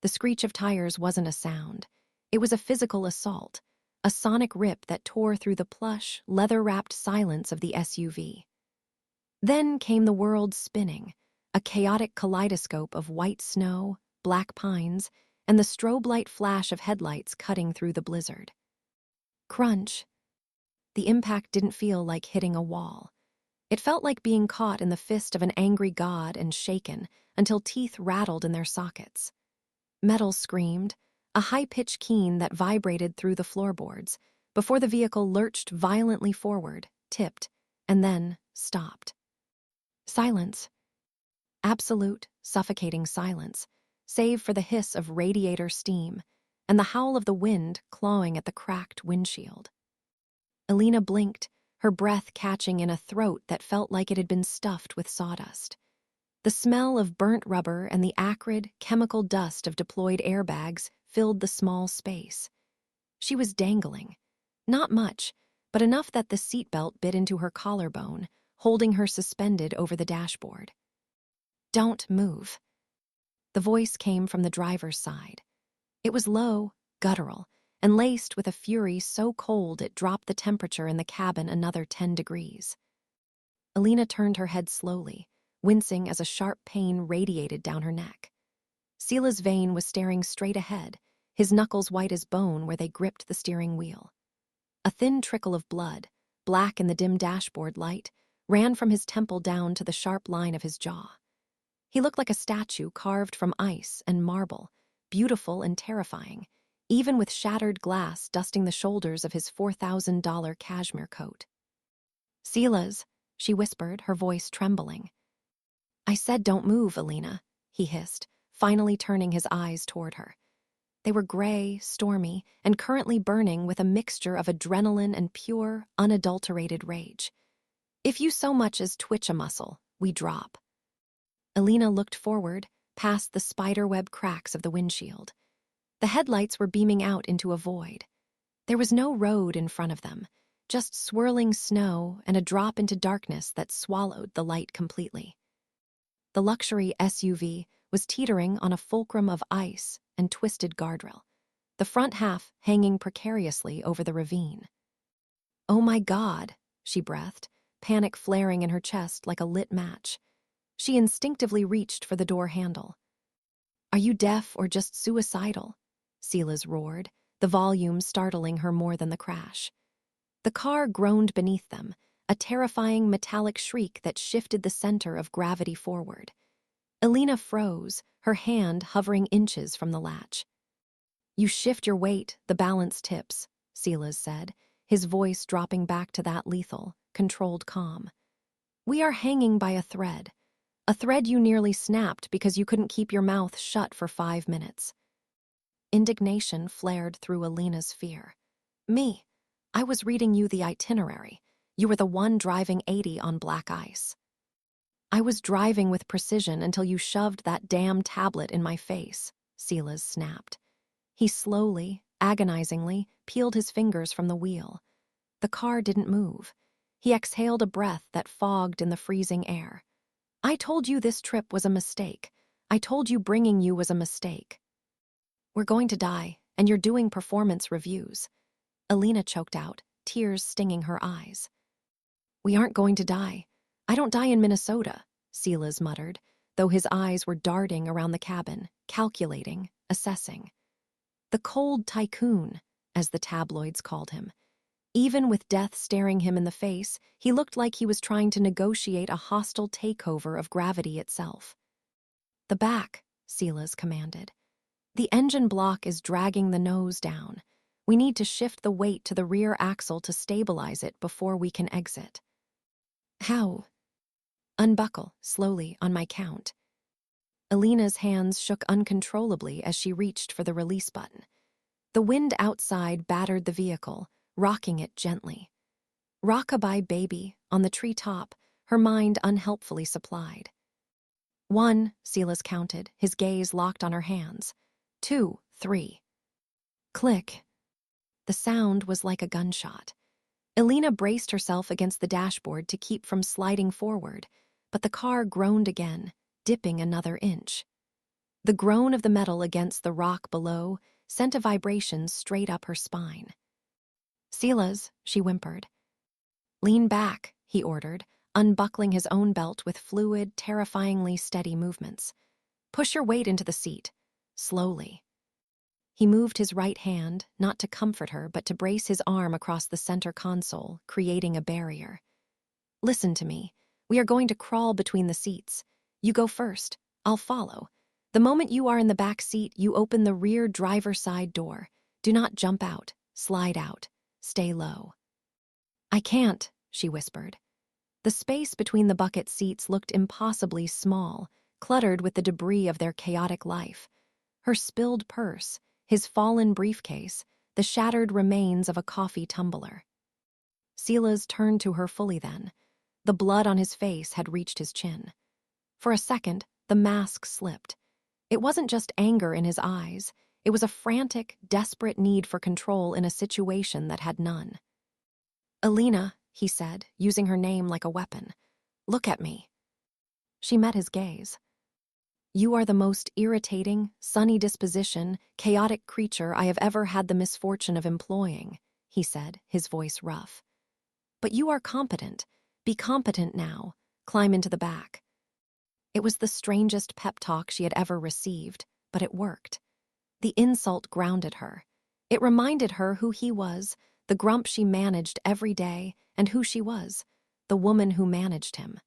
The screech of tires wasn't a sound. It was a physical assault, a sonic rip that tore through the plush, leather-wrapped silence of the SUV. Then came the world spinning, a chaotic kaleidoscope of white snow, black pines, and the strobe light flash of headlights cutting through the blizzard. Crunch. The impact didn't feel like hitting a wall. It felt like being caught in the fist of an angry god and shaken until teeth rattled in their sockets. Metal screamed, a high-pitched keen that vibrated through the floorboards, before the vehicle lurched violently forward, tipped, and then stopped. Silence. Absolute, suffocating silence, save for the hiss of radiator steam and the howl of the wind clawing at the cracked windshield. Elena blinked, her breath catching in a throat that felt like it had been stuffed with sawdust. The smell of burnt rubber and the acrid, chemical dust of deployed airbags filled the small space. She was dangling. Not much, but enough that the seatbelt bit into her collarbone, holding her suspended over the dashboard. "Don't move." The voice came from the driver's side. It was low, guttural, and laced with a fury so cold it dropped the temperature in the cabin another 10 degrees. Elena turned her head slowly, wincing as a sharp pain radiated down her neck. Silas Vane was staring straight ahead, his knuckles white as bone where they gripped the steering wheel. A thin trickle of blood, black in the dim dashboard light, ran from his temple down to the sharp line of his jaw. He looked like a statue carved from ice and marble, beautiful and terrifying, even with shattered glass dusting the shoulders of his $4,000 cashmere coat. "Silas," she whispered, her voice trembling. "I said don't move, Elena," he hissed, finally turning his eyes toward her. They were gray, stormy, and currently burning with a mixture of adrenaline and pure, unadulterated rage. "If you so much as twitch a muscle, we drop." Elena looked forward, past the spiderweb cracks of the windshield. The headlights were beaming out into a void. There was no road in front of them, just swirling snow and a drop into darkness that swallowed the light completely. The luxury SUV was teetering on a fulcrum of ice and twisted guardrail, the front half hanging precariously over the ravine. "Oh my God," she breathed, panic flaring in her chest like a lit match. She instinctively reached for the door handle. "Are you deaf or just suicidal?" Silas roared, the volume startling her more than the crash. The car groaned beneath them, a terrifying metallic shriek that shifted the center of gravity forward. Elena froze, her hand hovering inches from the latch. "You shift your weight, the balance tips," Silas said, his voice dropping back to that lethal, controlled calm. "We are hanging by a thread you nearly snapped because you couldn't keep your mouth shut for 5 minutes. Indignation flared through Elena's fear. "Me? I was reading you the itinerary. You were the one driving 80 on black ice." "I was driving with precision until you shoved that damn tablet in my face," Silas snapped. He slowly, agonizingly, peeled his fingers from the wheel. The car didn't move. He exhaled a breath that fogged in the freezing air. "I told you this trip was a mistake. I told you bringing you was a mistake." "We're going to die, and you're doing performance reviews." Elena choked out, tears stinging her eyes. "We aren't going to die. I don't die in Minnesota," Silas muttered, though his eyes were darting around the cabin, calculating, assessing. The cold Tycoon, as the tabloids called him. Even with death staring him in the face, he looked like he was trying to negotiate a hostile takeover of gravity itself. "The back," Silas commanded. "The engine block is dragging the nose down. We need to shift the weight to the rear axle to stabilize it before we can exit." "How?" "Unbuckle, slowly, on my count." Elena's hands shook uncontrollably as she reached for the release button. The wind outside battered the vehicle, rocking it gently. "Rock-a-bye, baby," on the treetop, her mind unhelpfully supplied. 1, Silas counted, his gaze locked on her hands. 2, 3. Click. The sound was like a gunshot. Elena braced herself against the dashboard to keep from sliding forward, but the car groaned again, dipping another inch. The groan of the metal against the rock below sent a vibration straight up her spine. "Silas," she whimpered. "Lean back," he ordered, unbuckling his own belt with fluid, terrifyingly steady movements. "Push your weight into the seat. Slowly." He moved his right hand, not to comfort her, but to brace his arm across the center console, creating a barrier. "Listen to me. We are going to crawl between the seats. You go first. I'll follow. The moment you are in the back seat, you open the rear driver's side door. Do not jump out. Slide out. Stay low." "I can't," she whispered. The space between the bucket seats looked impossibly small, cluttered with the debris of their chaotic life. Her spilled purse, his fallen briefcase, the shattered remains of a coffee tumbler. Silas turned to her fully then. The blood on his face had reached his chin. For a second, the mask slipped. It wasn't just anger in his eyes. It was a frantic, desperate need for control in a situation that had none. "Elena," he said, using her name like a weapon. "Look at me." She met his gaze. "You are the most irritating, sunny disposition, chaotic creature I have ever had the misfortune of employing," he said, his voice rough. "But you are competent. Be competent now. Climb into the back." It was the strangest pep talk she had ever received, but it worked. The insult grounded her. It reminded her who he was, the grump she managed every day, and who she was, the woman who managed him.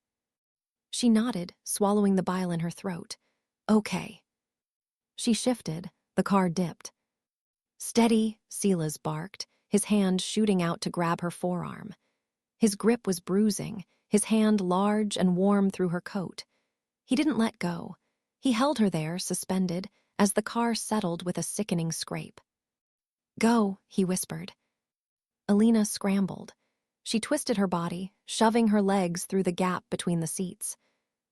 She nodded, swallowing the bile in her throat. "Okay." She shifted. The car dipped. "Steady," Silas barked, his hand shooting out to grab her forearm. His grip was bruising, his hand large and warm through her coat. He didn't let go. He held her there, suspended, as the car settled with a sickening scrape. "Go," he whispered. Elena scrambled. She twisted her body, shoving her legs through the gap between the seats.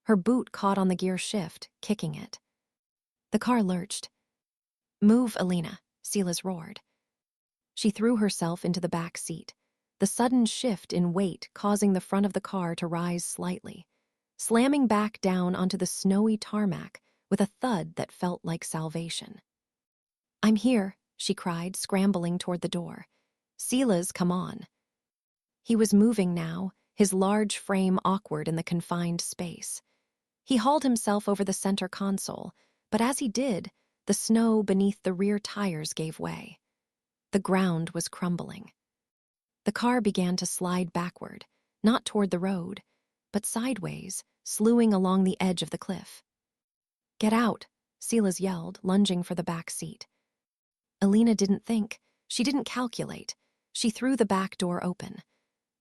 Her boot caught on the gear shift, kicking it. The car lurched. "Move, Elena," Silas roared. She threw herself into the back seat, the sudden shift in weight causing the front of the car to rise slightly, slamming back down onto the snowy tarmac with a thud that felt like salvation. "I'm here," she cried, scrambling toward the door. "Silas, come on." He was moving now, his large frame awkward in the confined space. He hauled himself over the center console, but as he did, the snow beneath the rear tires gave way. The ground was crumbling. The car began to slide backward, not toward the road, but sideways, slewing along the edge of the cliff. "Get out," Silas yelled, lunging for the back seat. Elena didn't think. She didn't calculate. She threw the back door open.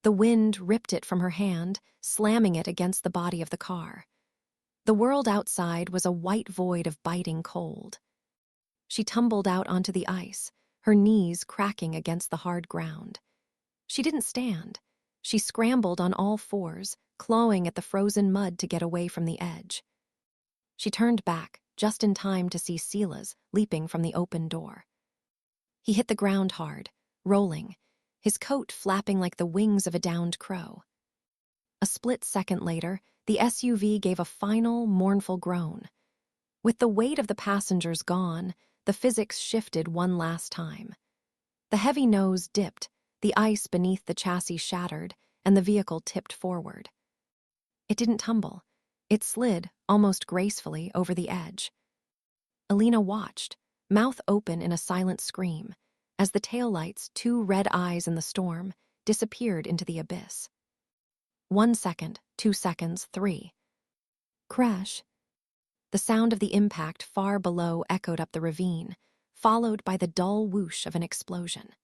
The wind ripped it from her hand, slamming it against the body of the car. The world outside was a white void of biting cold. She tumbled out onto the ice, her knees cracking against the hard ground. She didn't stand. She scrambled on all fours, clawing at the frozen mud to get away from the edge. She turned back, just in time to see Silas leaping from the open door. He hit the ground hard, rolling, his coat flapping like the wings of a downed crow. A split second later, the SUV gave a final, mournful groan. With the weight of the passengers gone, the physics shifted one last time. The heavy nose dipped, the ice beneath the chassis shattered, and the vehicle tipped forward. It didn't tumble. It slid, almost gracefully, over the edge. Elena watched, mouth open in a silent scream, as the taillights, two red eyes in the storm, disappeared into the abyss. 1 second, 2 seconds, 3. Crash. The sound of the impact far below echoed up the ravine, followed by the dull whoosh of an explosion.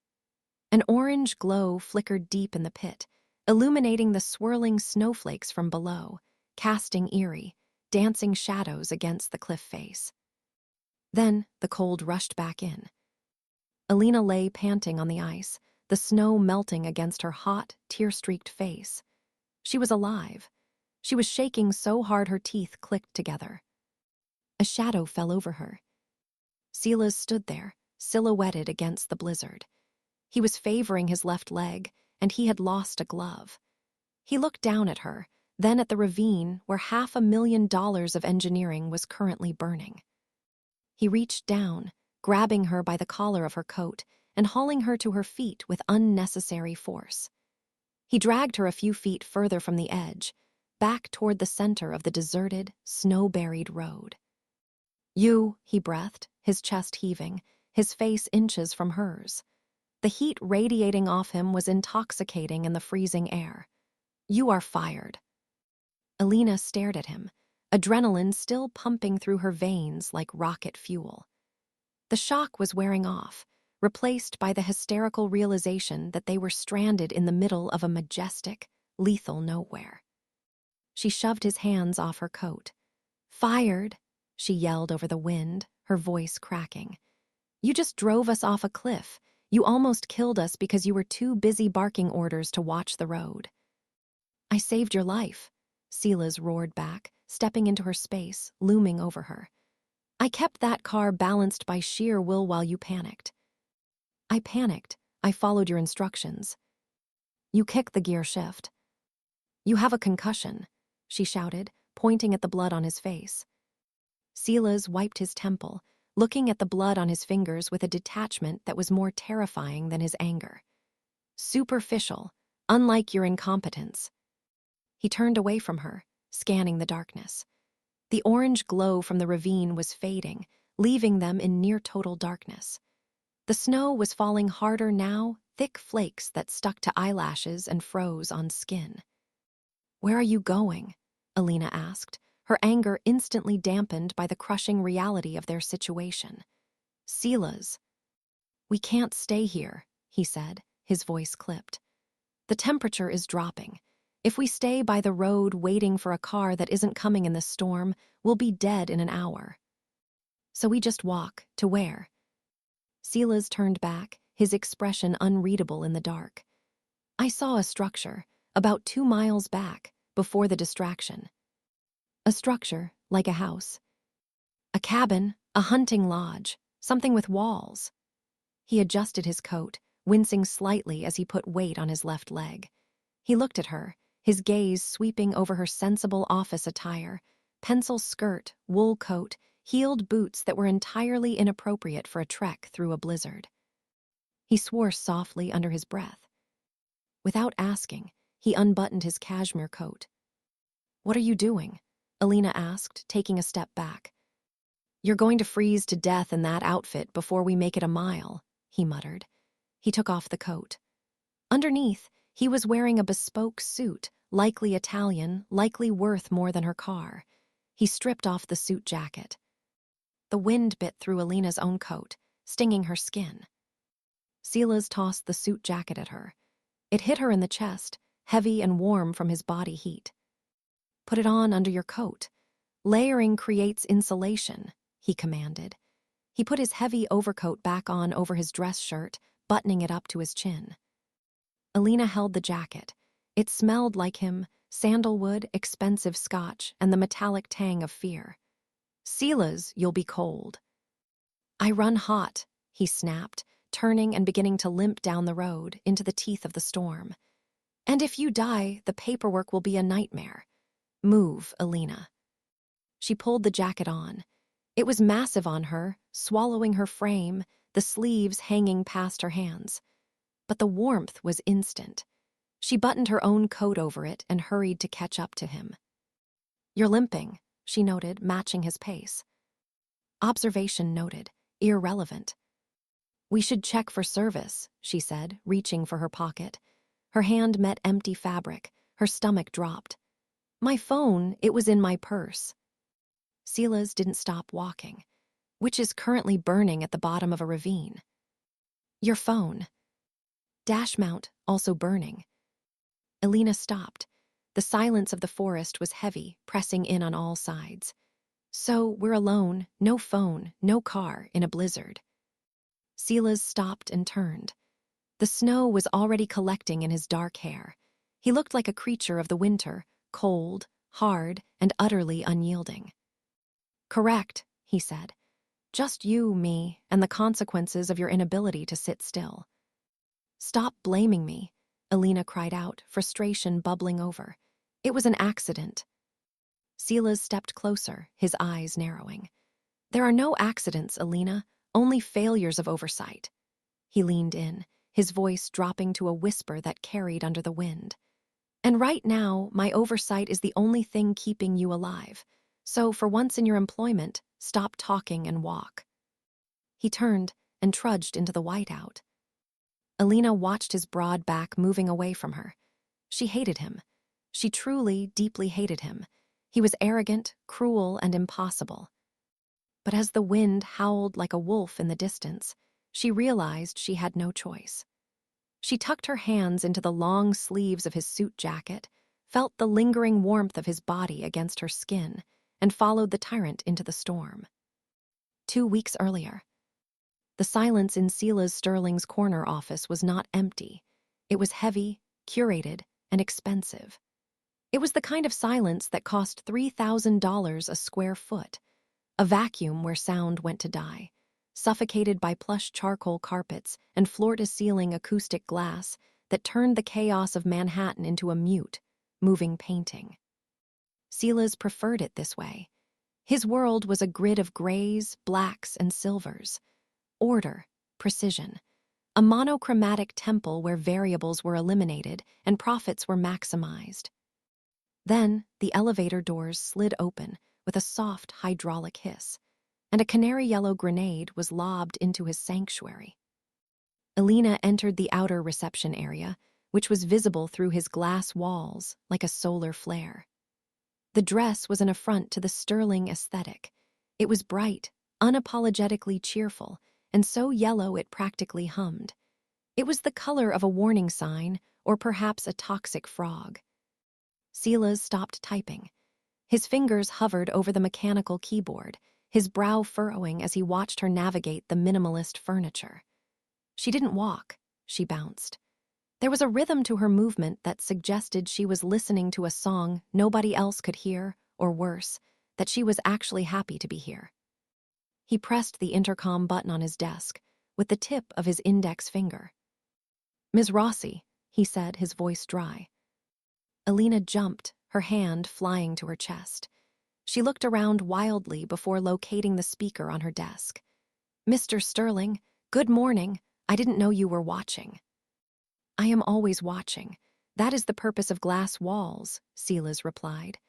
An orange glow flickered deep in the pit, illuminating the swirling snowflakes from below, casting eerie, dancing shadows against the cliff face. Then the cold rushed back in. Elena lay panting on the ice, the snow melting against her hot, tear-streaked face. She was alive. She was shaking so hard her teeth clicked together. A shadow fell over her. Silas stood there, silhouetted against the blizzard. He was favoring his left leg, and he had lost a glove. He looked down at her, then at the ravine where $500,000 of engineering was currently burning. He reached down, grabbing her by the collar of her coat and hauling her to her feet with unnecessary force. He dragged her a few feet further from the edge, back toward the center of the deserted, snow-buried road. "You," he breathed, his chest heaving, his face inches from hers. The heat radiating off him was intoxicating in the freezing air. "You are fired." Elena stared at him, adrenaline still pumping through her veins like rocket fuel. The shock was wearing off, replaced by the hysterical realization that they were stranded in the middle of a majestic, lethal nowhere. She shoved his hands off her coat. "Fired," she yelled over the wind, her voice cracking. "You just drove us off a cliff. You almost killed us because you were too busy barking orders to watch the road." "I saved your life," Silas roared back, stepping into her space, looming over her. "I kept that car balanced by sheer will while you panicked." "I panicked. I followed your instructions." "You kicked the gear shift." "You have a concussion," she shouted, pointing at the blood on his face. Silas wiped his temple, looking at the blood on his fingers with a detachment that was more terrifying than his anger. "Superficial, unlike your incompetence." He turned away from her, scanning the darkness. The orange glow from the ravine was fading, leaving them in near-total darkness. The snow was falling harder now, thick flakes that stuck to eyelashes and froze on skin. "Where are you going?" Elena asked, her anger instantly dampened by the crushing reality of their situation. "Silas." "We can't stay here," he said, his voice clipped. "The temperature is dropping. If we stay by the road waiting for a car that isn't coming in the storm, we'll be dead in an hour." "So we just walk, to where?" Silas turned back, his expression unreadable in the dark. "I saw a structure, about 2 miles back, before the distraction." "A structure, like a house?" "A cabin, a hunting lodge, something with walls." He adjusted his coat, wincing slightly as he put weight on his left leg. He looked at her, his gaze sweeping over her sensible office attire, pencil skirt, wool coat, heeled boots that were entirely inappropriate for a trek through a blizzard. He swore softly under his breath. Without asking, he unbuttoned his cashmere coat. "What are you doing?" Elena asked, taking a step back. "You're going to freeze to death in that outfit before we make it a mile," he muttered. He took off the coat. Underneath, he was wearing a bespoke suit, likely Italian, likely worth more than her car. He stripped off the suit jacket. The wind bit through Elena's own coat, stinging her skin. Silas tossed the suit jacket at her. It hit her in the chest, heavy and warm from his body heat. "Put it on under your coat. Layering creates insulation," he commanded. He put his heavy overcoat back on over his dress shirt, buttoning it up to his chin. Elena held the jacket. It smelled like him, sandalwood, expensive scotch, and the metallic tang of fear. "Silas, you'll be cold." "I run hot," he snapped, turning and beginning to limp down the road into the teeth of the storm. "And if you die, the paperwork will be a nightmare. Move, Elena." She pulled the jacket on. It was massive on her, swallowing her frame, the sleeves hanging past her hands. But the warmth was instant. She buttoned her own coat over it and hurried to catch up to him. "You're limping," she noted, matching his pace. Observation noted, irrelevant. "We should check for service," she said, reaching for her pocket. Her hand met empty fabric, her stomach dropped. "My phone, it was in my purse." Silas didn't stop walking. "Which is currently burning at the bottom of a ravine." "Your phone." "Dash mount, also burning." Elena stopped. The silence of the forest was heavy, pressing in on all sides. "So we're alone, no phone, no car, in a blizzard." Silas stopped and turned. The snow was already collecting in his dark hair. He looked like a creature of the winter, cold, hard, and utterly unyielding. "Correct," he said. "Just you, me, and the consequences of your inability to sit still." "Stop blaming me," Elena cried out, frustration bubbling over. "It was an accident." Silas stepped closer, his eyes narrowing. There are no accidents, Elena, only failures of oversight. He leaned in, his voice dropping to a whisper that carried under the wind. And right now, my oversight is the only thing keeping you alive. So, for once in your employment, stop talking and walk. He turned and trudged into the whiteout. Elena watched his broad back moving away from her. She hated him. She truly, deeply hated him. He was arrogant, cruel, and impossible. But as the wind howled like a wolf in the distance, she realized she had no choice. She tucked her hands into the long sleeves of his suit jacket, felt the lingering warmth of his body against her skin, and followed the tyrant into the storm. 2 weeks earlier, the silence in Silas Sterling's corner office was not empty. It was heavy, curated, and expensive. It was the kind of silence that cost $3,000 a square foot, a vacuum where sound went to die, suffocated by plush charcoal carpets and floor-to-ceiling acoustic glass that turned the chaos of Manhattan into a mute, moving painting. Silas preferred it this way. His world was a grid of grays, blacks, and silvers. Order, precision. A monochromatic temple where variables were eliminated and profits were maximized. Then, the elevator doors slid open with a soft hydraulic hiss, and a canary-yellow grenade was lobbed into his sanctuary. Elena entered the outer reception area, which was visible through his glass walls like a solar flare. The dress was an affront to the Sterling aesthetic. It was bright, unapologetically cheerful, and so yellow it practically hummed. It was the color of a warning sign, or perhaps a toxic frog. Silas stopped typing. His fingers hovered over the mechanical keyboard, his brow furrowing as he watched her navigate the minimalist furniture. She didn't walk, she bounced. There was a rhythm to her movement that suggested she was listening to a song nobody else could hear, or worse, that she was actually happy to be here. He pressed the intercom button on his desk with the tip of his index finger. "Ms. Rossi," he said, his voice dry. Elena jumped, her hand flying to her chest. She looked around wildly before locating the speaker on her desk. "Mr. Sterling, good morning. I didn't know you were watching." "I am always watching. That is the purpose of glass walls," Silas replied.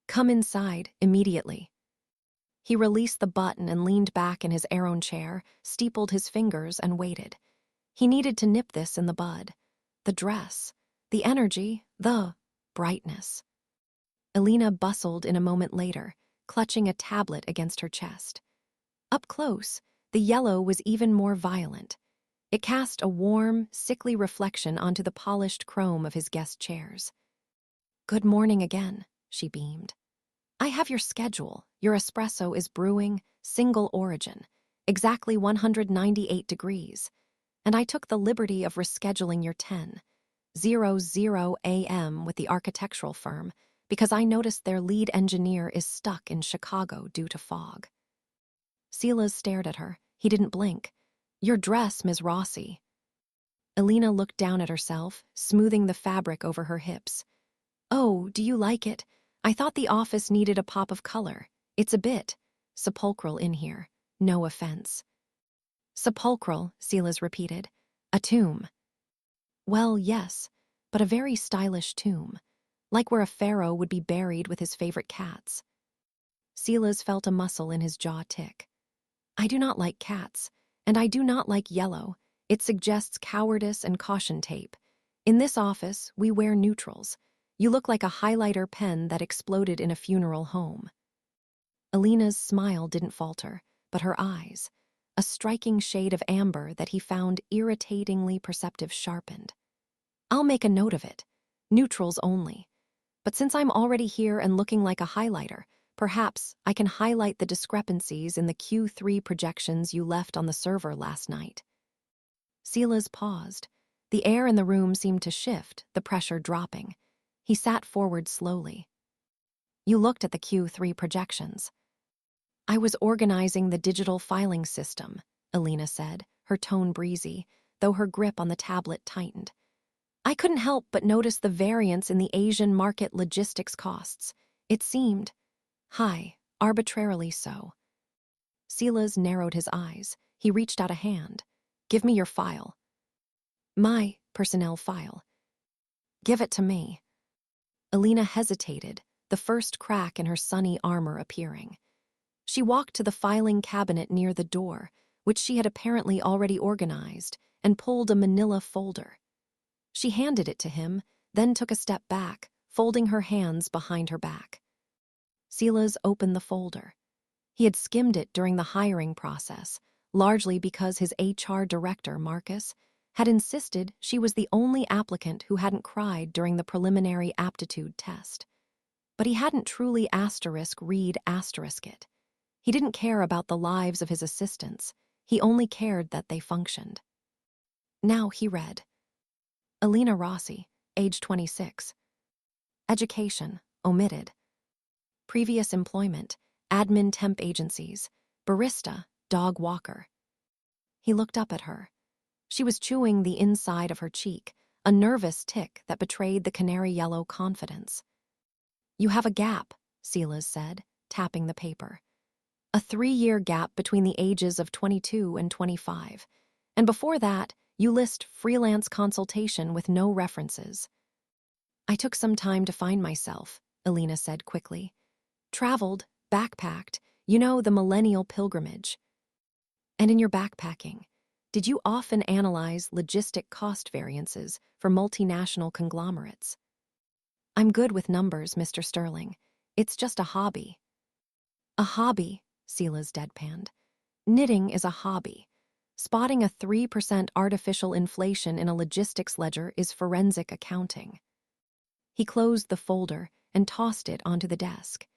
"Come inside, immediately." He released the button and leaned back in his Aeron chair, steepled his fingers, and waited. He needed to nip this in the bud. The dress, the energy, the brightness. Elena bustled in a moment later, clutching a tablet against her chest. Up close, the yellow was even more violent. It cast a warm, sickly reflection onto the polished chrome of his guest chairs. "Good morning again," she beamed. "I have your schedule. Your espresso is brewing, single origin, exactly 198 degrees. And I took the liberty of rescheduling your 10:00 a.m. with the architectural firm because I noticed their lead engineer is stuck in Chicago due to fog." Silas stared at her. He didn't blink. "Your dress, Ms. Rossi." Elena looked down at herself, smoothing the fabric over her hips. "Oh, do you like it? I thought the office needed a pop of color. It's a bit sepulchral in here. No offense." "Sepulchral," Silas repeated. "A tomb." "Well, yes, but a very stylish tomb, like where a pharaoh would be buried with his favorite cats." Silas felt a muscle in his jaw tick. "I do not like cats, and I do not like yellow. It suggests cowardice and caution tape. In this office, we wear neutrals. You look like a highlighter pen that exploded in a funeral home." Elena's smile didn't falter, but her eyes, a striking shade of amber that he found irritatingly perceptive, sharpened. "I'll make a note of it. Neutrals only. But since I'm already here and looking like a highlighter, perhaps I can highlight the discrepancies in the Q3 projections you left on the server last night." Silas paused. The air in the room seemed to shift, the pressure dropping. He sat forward slowly. "You looked at the Q3 projections." "I was organizing the digital filing system," Elena said, her tone breezy, though her grip on the tablet tightened. "I couldn't help but notice the variance in the Asian market logistics costs. It seemed high, arbitrarily so." Silas narrowed his eyes. He reached out a hand. "Give me your file." "My personnel file." "Give it to me." Elena hesitated, the first crack in her sunny armor appearing. She walked to the filing cabinet near the door, which she had apparently already organized, and pulled a manila folder. She handed it to him, then took a step back, folding her hands behind her back. Silas opened the folder. He had skimmed it during the hiring process, largely because his HR director, Marcus, had insisted she was the only applicant who hadn't cried during the preliminary aptitude test. But he hadn't truly read it. He didn't care about the lives of his assistants. He only cared that they functioned. Now he read. Elena Rossi, age 26. Education, omitted. Previous employment, admin temp agencies, barista, dog walker. He looked up at her. She was chewing the inside of her cheek, a nervous tick that betrayed the canary yellow confidence. "You have a gap," Silas said, tapping the paper. "A 3-year gap between the ages of 22 and 25. And before that, you list freelance consultation with no references." "I took some time to find myself," Elena said quickly. "Traveled, backpacked, the millennial pilgrimage." "And in your backpacking, did you often analyze logistic cost variances for multinational conglomerates?" "I'm good with numbers, Mr. Sterling. It's just a hobby." "A hobby," Silas deadpanned. "Knitting is a hobby. Spotting a 3% artificial inflation in a logistics ledger is forensic accounting." He closed the folder and tossed it onto the desk.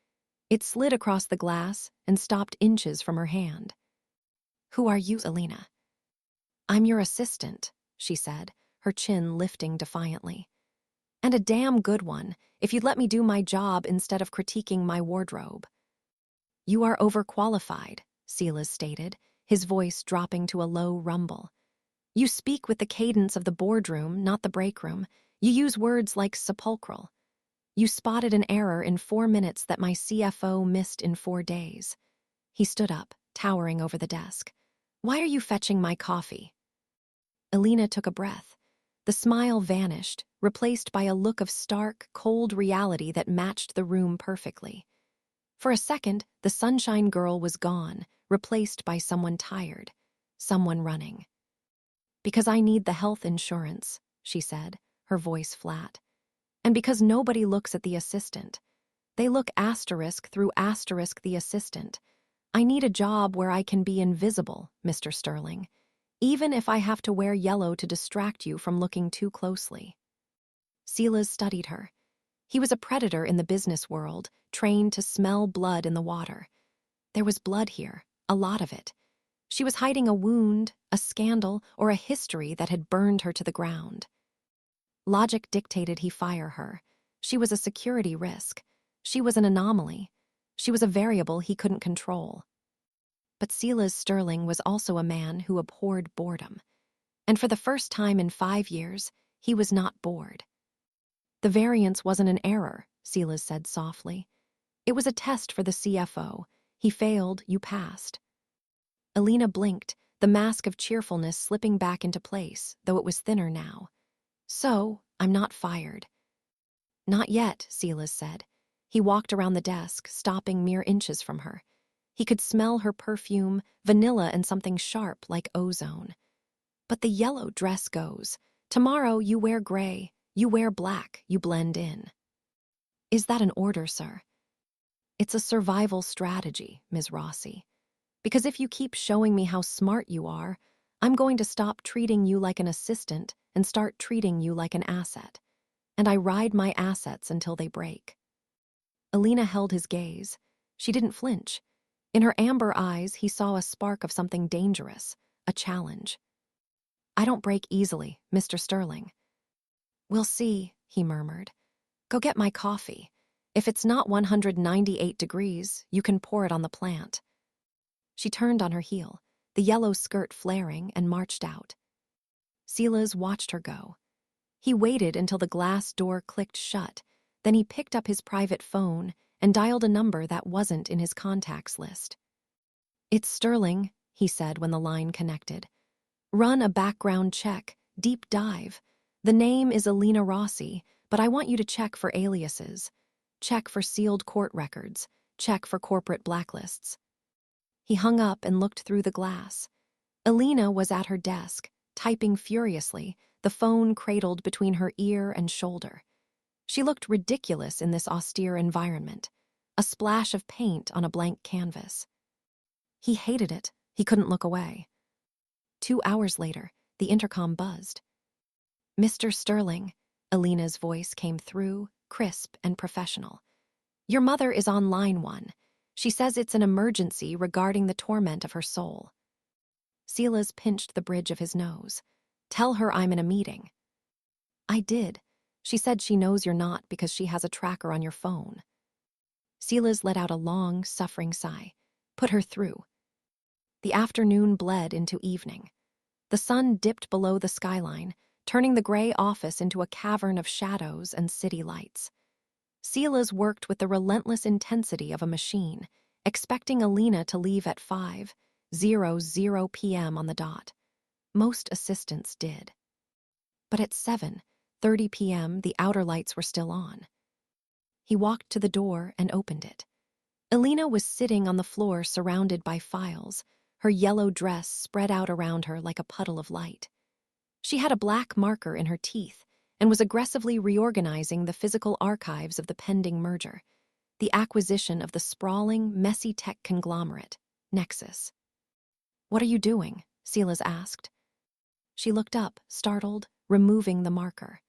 It slid across the glass and stopped inches from her hand. "Who are you, Elena?" "I'm your assistant," she said, her chin lifting defiantly. "And a damn good one, if you'd let me do my job instead of critiquing my wardrobe." "You are overqualified," Silas stated, his voice dropping to a low rumble. "You speak with the cadence of the boardroom, not the break room. You use words like sepulchral. You spotted an error in 4 minutes that my CFO missed in 4 days." He stood up, towering over the desk. "Why are you fetching my coffee?" Elena took a breath. The smile vanished, replaced by a look of stark, cold reality that matched the room perfectly. For a second, the sunshine girl was gone, replaced by someone tired, someone running. "Because I need the health insurance," she said, her voice flat. "And because nobody looks at the assistant. They look through the assistant. I need a job where I can be invisible, Mr. Sterling, even if I have to wear yellow to distract you from looking too closely." Silas studied her. He was a predator in the business world, trained to smell blood in the water. There was blood here, a lot of it. She was hiding a wound, a scandal, or a history that had burned her to the ground. Logic dictated he fire her. She was a security risk. She was an anomaly. She was a variable he couldn't control. But Silas Sterling was also a man who abhorred boredom. And for the first time in 5 years, he was not bored. "The variance wasn't an error," Silas said softly. "It was a test for the CFO. He failed, you passed." Elena blinked, the mask of cheerfulness slipping back into place, though it was thinner now. "So, I'm not fired." "Not yet," Silas said. He walked around the desk, stopping mere inches from her. He could smell her perfume, vanilla and something sharp like ozone. "But the yellow dress goes. Tomorrow you wear gray, you wear black, you blend in." "Is that an order, sir?" "It's a survival strategy, Ms. Rossi. Because if you keep showing me how smart you are, I'm going to stop treating you like an assistant and start treating you like an asset. And I ride my assets until they break." Elena held his gaze. She didn't flinch. In her amber eyes, he saw a spark of something dangerous, a challenge. "I don't break easily, Mr. Sterling." "We'll see," he murmured. "Go get my coffee. If it's not 198 degrees, you can pour it on the plant." She turned on her heel, the yellow skirt flaring, and marched out. Silas watched her go. He waited until the glass door clicked shut, then he picked up his private phone and dialed a number that wasn't in his contacts list. It's Sterling, he said when the line connected. Run a background check, deep dive. The name is Elena Rossi, but I want you to check for aliases. Check for sealed court records. Check for corporate blacklists. He hung up and looked through the glass. Elena was at her desk, typing furiously, the phone cradled between her ear and shoulder. She looked ridiculous in this austere environment, a splash of paint on a blank canvas. He hated it. He couldn't look away. 2 hours later, the intercom buzzed. Mr. Sterling, Elena's voice came through, crisp and professional. Your mother is on line 1. She says it's an emergency regarding the torment of her soul. Silas pinched the bridge of his nose. Tell her I'm in a meeting. I did. She said she knows you're not because she has a tracker on your phone. Silas let out a long, suffering sigh. Put her through. The afternoon bled into evening. The sun dipped below the skyline, turning the gray office into a cavern of shadows and city lights. Silas worked with the relentless intensity of a machine, expecting Elena to leave at 5:00 p.m. on the dot. Most assistants did. But at 7:30 p.m., the outer lights were still on. He walked to the door and opened it. Elena was sitting on the floor surrounded by files, her yellow dress spread out around her like a puddle of light. She had a black marker in her teeth and was aggressively reorganizing the physical archives of the pending merger, the acquisition of the sprawling, messy tech conglomerate, Nexus. What are you doing? Silas asked. She looked up, startled, removing the marker.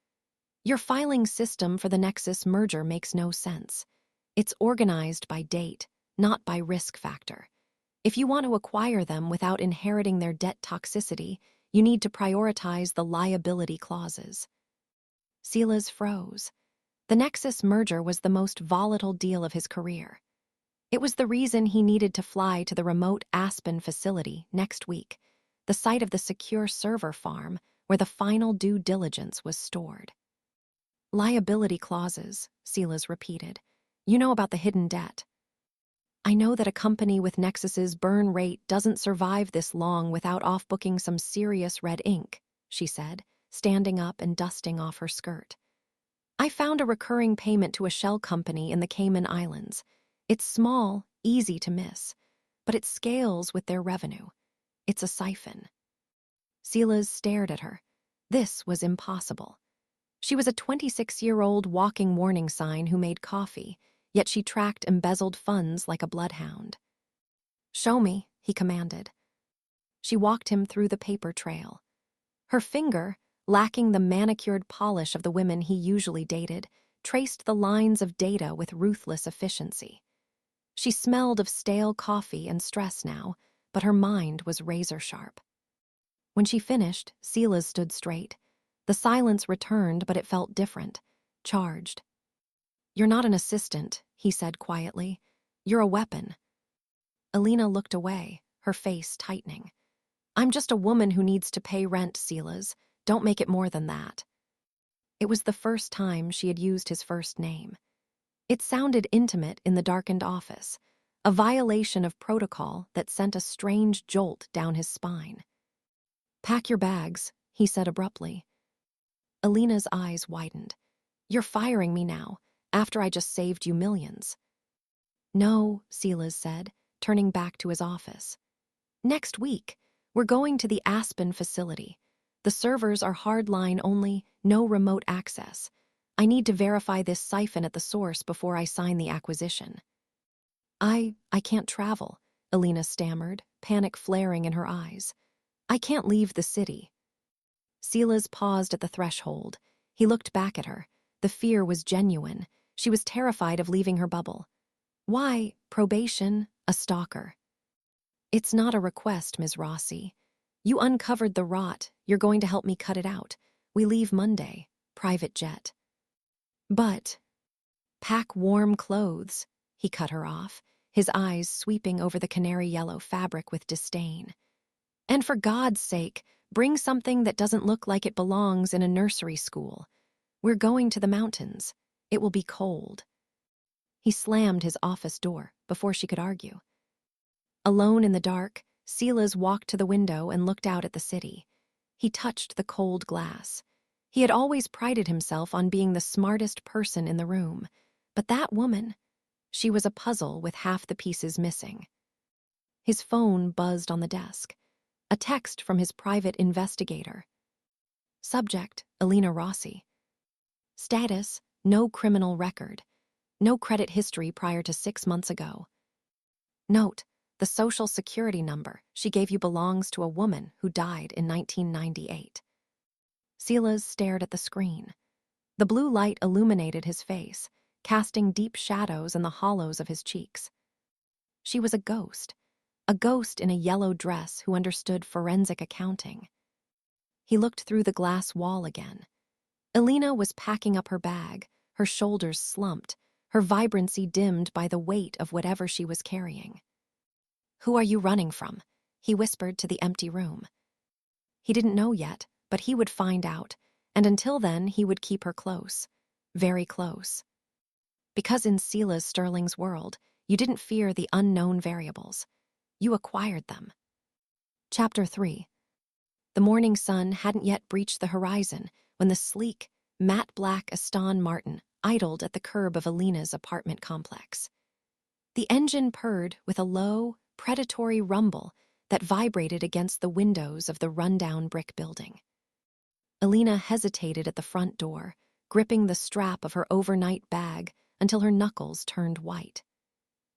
Your filing system for the Nexus merger makes no sense. It's organized by date, not by risk factor. If you want to acquire them without inheriting their debt toxicity, you need to prioritize the liability clauses. Silas froze. The Nexus merger was the most volatile deal of his career. It was the reason he needed to fly to the remote Aspen facility next week, the site of the secure server farm where the final due diligence was stored. Liability clauses, Silas repeated. You know about the hidden debt. I know that a company with Nexus's burn rate doesn't survive this long without off-booking some serious red ink, she said, standing up and dusting off her skirt. I found a recurring payment to a shell company in the Cayman Islands. It's small, easy to miss, but it scales with their revenue. It's a siphon. Silas stared at her. This was impossible. She was a 26-year-old walking warning sign who made coffee, yet she tracked embezzled funds like a bloodhound. Show me, he commanded. She walked him through the paper trail. Her finger, lacking the manicured polish of the women he usually dated, traced the lines of data with ruthless efficiency. She smelled of stale coffee and stress now, but her mind was razor-sharp. When she finished, Silas stood straight. The silence returned, but it felt different, charged. You're not an assistant, he said quietly. You're a weapon. Elena looked away, her face tightening. I'm just a woman who needs to pay rent, Silas. Don't make it more than that. It was the first time she had used his first name. It sounded intimate in the darkened office, a violation of protocol that sent a strange jolt down his spine. Pack your bags, he said abruptly. Elena's eyes widened. You're firing me now, after I just saved you millions. No, Silas said, turning back to his office. Next week, we're going to the Aspen facility. The servers are hardline only, no remote access. I need to verify this siphon at the source before I sign the acquisition. I can't travel, Elena stammered, panic flaring in her eyes. I can't leave the city. Silas paused at the threshold. He looked back at her. The fear was genuine. She was terrified of leaving her bubble. Why, probation, a stalker? It's not a request, Ms. Rossi. You uncovered the rot. You're going to help me cut it out. We leave Monday. Private jet. But pack warm clothes, he cut her off, his eyes sweeping over the canary yellow fabric with disdain. And for God's sake, bring something that doesn't look like it belongs in a nursery school. We're going to the mountains. It will be cold. He slammed his office door before she could argue. Alone in the dark, Silas walked to the window and looked out at the city. He touched the cold glass. He had always prided himself on being the smartest person in the room. But that woman, she was a puzzle with half the pieces missing. His phone buzzed on the desk. A text from his private investigator. Subject, Elena Rossi. Status, no criminal record. No credit history prior to 6 months ago. Note, the social security number she gave you belongs to a woman who died in 1998. Silas stared at the screen. The blue light illuminated his face, casting deep shadows in the hollows of his cheeks. She was a ghost in a yellow dress who understood forensic accounting. He looked through the glass wall again. Elena was packing up her bag, her shoulders slumped, her vibrancy dimmed by the weight of whatever she was carrying. "Who are you running from?" he whispered to the empty room. He didn't know yet, but he would find out, and until then he would keep her close, very close. Because in Silas Sterling's world, you didn't fear the unknown variables. You acquired them. Chapter 3. The morning sun hadn't yet breached the horizon when the sleek, matte black Aston Martin idled at the curb of Elena's apartment complex. The engine purred with a low, predatory rumble that vibrated against the windows of the rundown brick building. Elena hesitated at the front door, gripping the strap of her overnight bag until her knuckles turned white.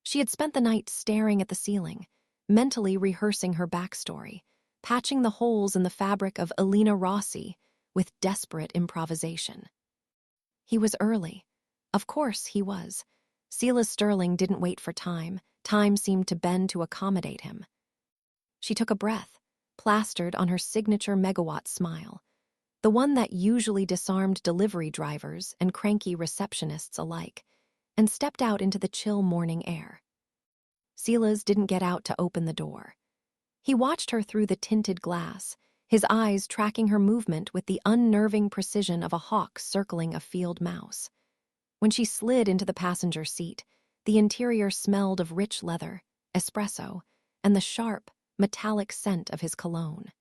She had spent the night staring at the ceiling, mentally rehearsing her backstory, patching the holes in the fabric of Elena Rossi with desperate improvisation. He was early. Of course he was. Silas Sterling didn't wait for time. Time seemed to bend to accommodate him. She took a breath, plastered on her signature megawatt smile, the one that usually disarmed delivery drivers and cranky receptionists alike, and stepped out into the chill morning air. Silas didn't get out to open the door. He watched her through the tinted glass, his eyes tracking her movement with the unnerving precision of a hawk circling a field mouse. When she slid into the passenger seat, the interior smelled of rich leather, espresso, and the sharp, metallic scent of his cologne.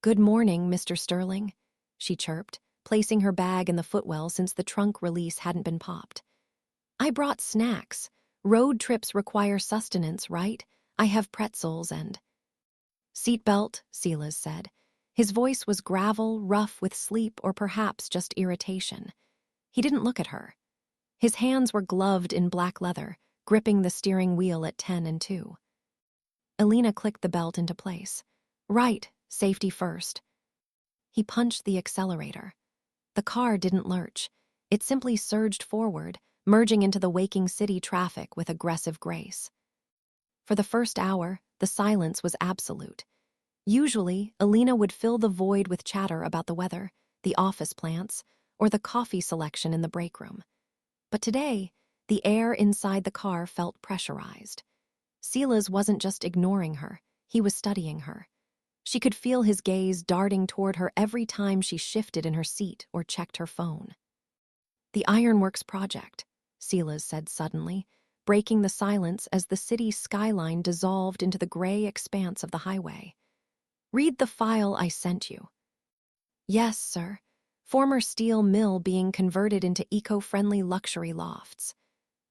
"Good morning, Mr. Sterling," she chirped, placing her bag in the footwell since the trunk release hadn't been popped. "I brought snacks. Road trips require sustenance, right? I have pretzels and—" "Seatbelt," Silas said. His voice was gravel, rough with sleep or perhaps just irritation. He didn't look at her. His hands were gloved in black leather, gripping the steering wheel at 10 and 2. Elena clicked the belt into place. "Right, safety first." He punched the accelerator. The car didn't lurch. It simply surged forward, merging into the waking city traffic with aggressive grace. For the first hour, the silence was absolute. Usually, Elena would fill the void with chatter about the weather, the office plants, or the coffee selection in the break room. But today, the air inside the car felt pressurized. Silas wasn't just ignoring her, he was studying her. She could feel his gaze darting toward her every time she shifted in her seat or checked her phone. "The Ironworks project," Silas said suddenly, breaking the silence as the city skyline dissolved into the gray expanse of the highway. "Read the file I sent you." "Yes, sir. Former steel mill being converted into eco-friendly luxury lofts.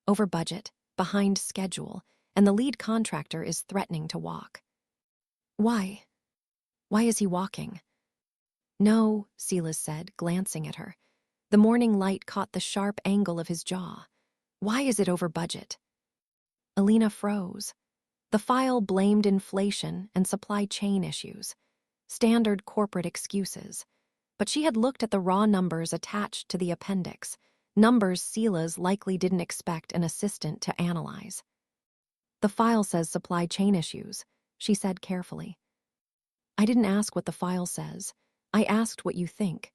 Over budget, behind schedule, and the lead contractor is threatening to walk." "Why? Why is he walking?" "No," Silas said, glancing at her. The morning light caught the sharp angle of his jaw. "Why is it over budget?" Elena froze. The file blamed inflation and supply chain issues, standard corporate excuses. But she had looked at the raw numbers attached to the appendix, numbers Silas likely didn't expect an assistant to analyze. "The file says supply chain issues," she said carefully. "I didn't ask what the file says. I asked what you think."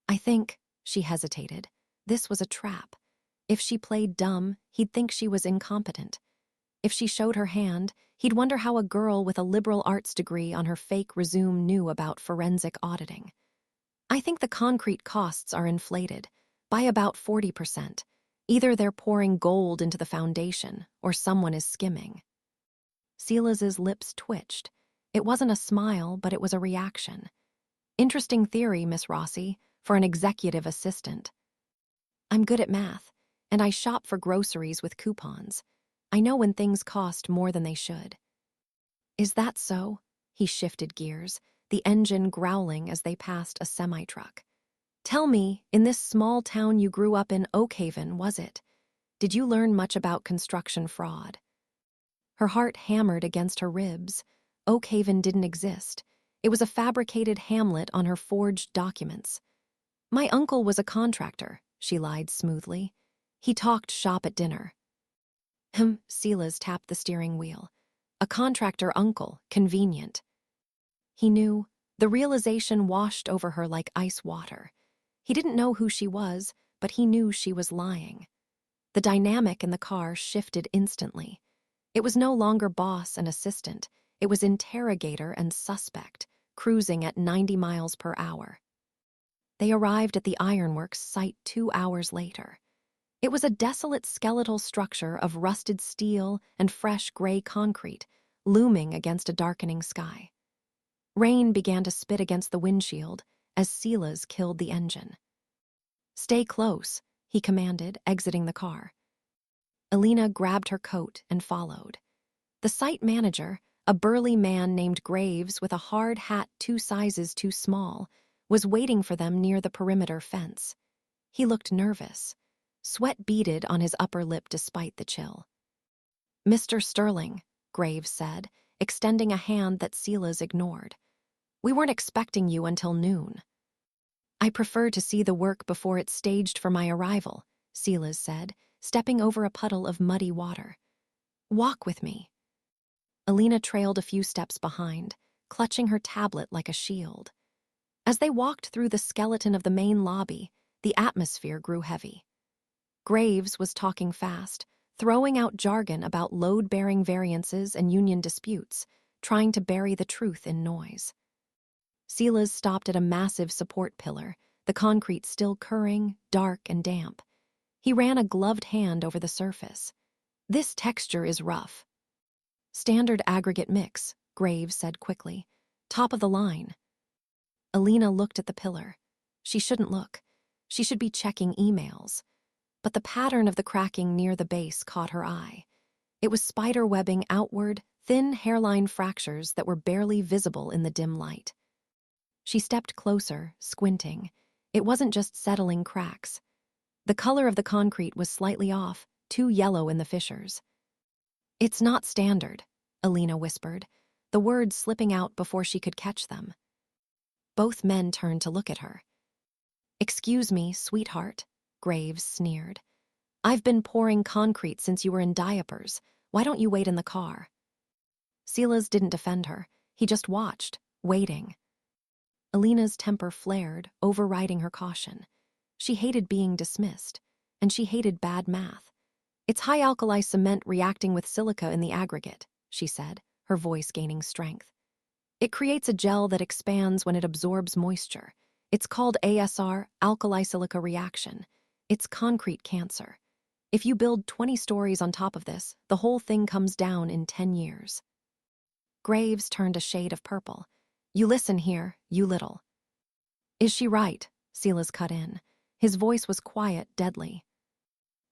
"I think," she hesitated, "this was a trap. If she played dumb, he'd think she was incompetent. If she showed her hand, he'd wonder how a girl with a liberal arts degree on her fake resume knew about forensic auditing. I think the concrete costs are inflated by about 40%. Either they're pouring gold into the foundation or someone is skimming." Silas's lips twitched. It wasn't a smile, but it was a reaction. Interesting theory, Miss Rossi, for an executive assistant. I'm good at math, and I shop for groceries with coupons. I know when things cost more than they should. Is that so? He shifted gears, the engine growling as they passed a semi-truck. Tell me, in this small town you grew up in, Oakhaven, was it? Did you learn much about construction fraud? Her heart hammered against her ribs. Oakhaven didn't exist. It was a fabricated hamlet on her forged documents. My uncle was a contractor, she lied smoothly. He talked shop at dinner. Silas tapped the steering wheel. A contractor uncle, convenient. He knew. The realization washed over her like ice water. He didn't know who she was, but he knew she was lying. The dynamic in the car shifted instantly. It was no longer boss and assistant. It was interrogator and suspect, cruising at 90 miles per hour. They arrived at the ironworks site 2 hours later. It was a desolate skeletal structure of rusted steel and fresh gray concrete, looming against a darkening sky. Rain began to spit against the windshield as Silas killed the engine. Stay close, he commanded, exiting the car. Elena grabbed her coat and followed. The site manager, a burly man named Graves with a hard hat 2 sizes too small, was waiting for them near the perimeter fence. He looked nervous. Sweat beaded on his upper lip despite the chill. Mr. Sterling, Graves said, extending a hand that Silas ignored. We weren't expecting you until noon. I prefer to see the work before it's staged for my arrival, Silas said, stepping over a puddle of muddy water. Walk with me. Elena trailed a few steps behind, clutching her tablet like a shield. As they walked through the skeleton of the main lobby, the atmosphere grew heavy. Graves was talking fast, throwing out jargon about load-bearing variances and union disputes, trying to bury the truth in noise. Silas stopped at a massive support pillar, the concrete still curring, dark and damp. He ran a gloved hand over the surface. This texture is rough. Standard aggregate mix, Graves said quickly. Top of the line. Elena looked at the pillar. She shouldn't look. She should be checking emails. But the pattern of the cracking near the base caught her eye. It was spider webbing outward, thin hairline fractures that were barely visible in the dim light. She stepped closer, squinting. It wasn't just settling cracks. The color of the concrete was slightly off, too yellow in the fissures. It's not standard, Elena whispered, the words slipping out before she could catch them. Both men turned to look at her. Excuse me, sweetheart, Graves sneered. I've been pouring concrete since you were in diapers. Why don't you wait in the car? Silas didn't defend her. He just watched, waiting. Elena's temper flared, overriding her caution. She hated being dismissed, and she hated bad math. It's high-alkali cement reacting with silica in the aggregate, she said, her voice gaining strength. It creates a gel that expands when it absorbs moisture. It's called ASR, alkali-silica reaction. It's concrete cancer. If you build 20 stories on top of this, the whole thing comes down in 10 years. Graves turned a shade of purple. You listen here, you little. Is she right? Silas cut in. His voice was quiet, deadly.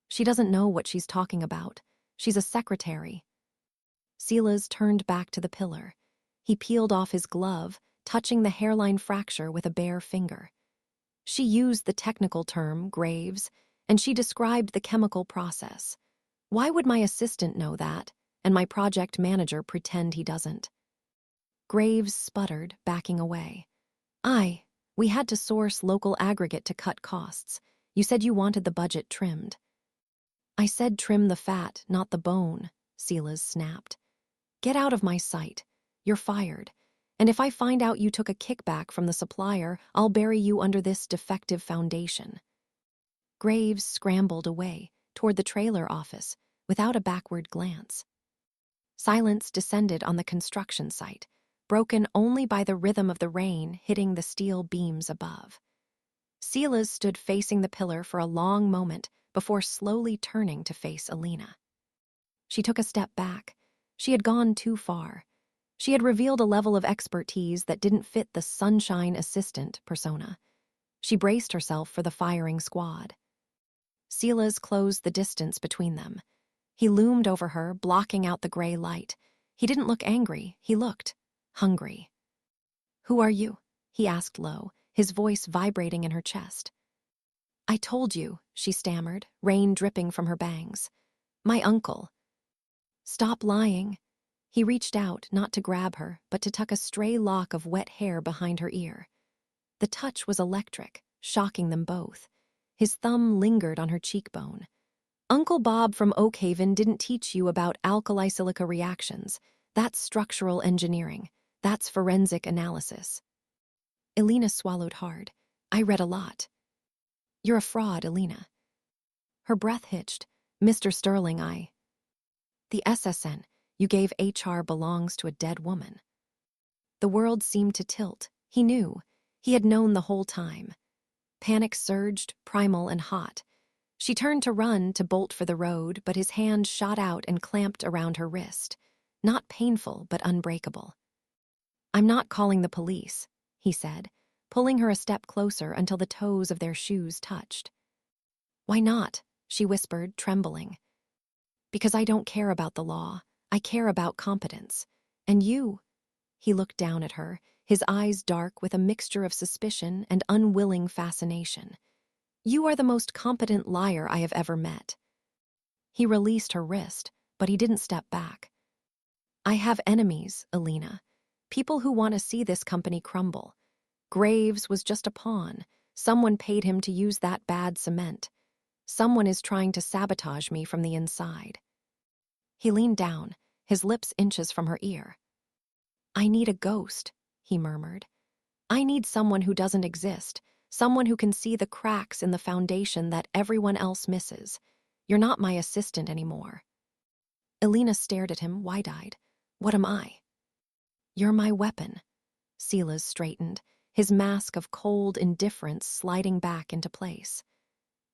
She doesn't know what she's talking about. She's a secretary. Silas turned back to the pillar. He peeled off his glove, touching the hairline fracture with a bare finger. She used the technical term, Graves, and she described the chemical process. Why would my assistant know that, and my project manager pretend he doesn't? Graves sputtered, backing away. We had to source local aggregate to cut costs. You said you wanted the budget trimmed. I said trim the fat, not the bone, Silas snapped. Get out of my sight. You're fired. And if I find out you took a kickback from the supplier, I'll bury you under this defective foundation. Graves scrambled away, toward the trailer office, without a backward glance. Silence descended on the construction site, broken only by the rhythm of the rain hitting the steel beams above. Silas stood facing the pillar for a long moment before slowly turning to face Elena. She took a step back. She had gone too far. She had revealed a level of expertise that didn't fit the sunshine assistant persona. She braced herself for the firing squad. Silas closed the distance between them. He loomed over her, blocking out the gray light. He didn't look angry, he looked hungry. "Who are you?" he asked low, his voice vibrating in her chest. "I told you," she stammered, rain dripping from her bangs. "My uncle." "Stop lying." He reached out, not to grab her, but to tuck a stray lock of wet hair behind her ear. The touch was electric, shocking them both. His thumb lingered on her cheekbone. "Uncle Bob from Oakhaven didn't teach you about alkali silica reactions. That's structural engineering. That's forensic analysis." Elena swallowed hard. "I read a lot." "You're a fraud, Elena." Her breath hitched. "Mr. Sterling, The SSN you gave HR belongs to a dead woman." The world seemed to tilt. He knew. He had known the whole time. Panic surged, primal and hot. She turned to run, to bolt for the road, but his hand shot out and clamped around her wrist. Not painful, but unbreakable. "I'm not calling the police," he said, pulling her a step closer until the toes of their shoes touched. "Why not?" she whispered, trembling. "Because I don't care about the law. I care about competence. And you—" He looked down at her, his eyes dark with a mixture of suspicion and unwilling fascination. "You are the most competent liar I have ever met." He released her wrist, but he didn't step back. "I have enemies, Elena. People who want to see this company crumble. Graves was just a pawn. Someone paid him to use that bad cement. Someone is trying to sabotage me from the inside." He leaned down, his lips inches from her ear. "I need a ghost," he murmured. "I need someone who doesn't exist, someone who can see the cracks in the foundation that everyone else misses. You're not my assistant anymore." Elena stared at him, wide-eyed. "What am I?" "You're my weapon." Silas straightened, his mask of cold indifference sliding back into place.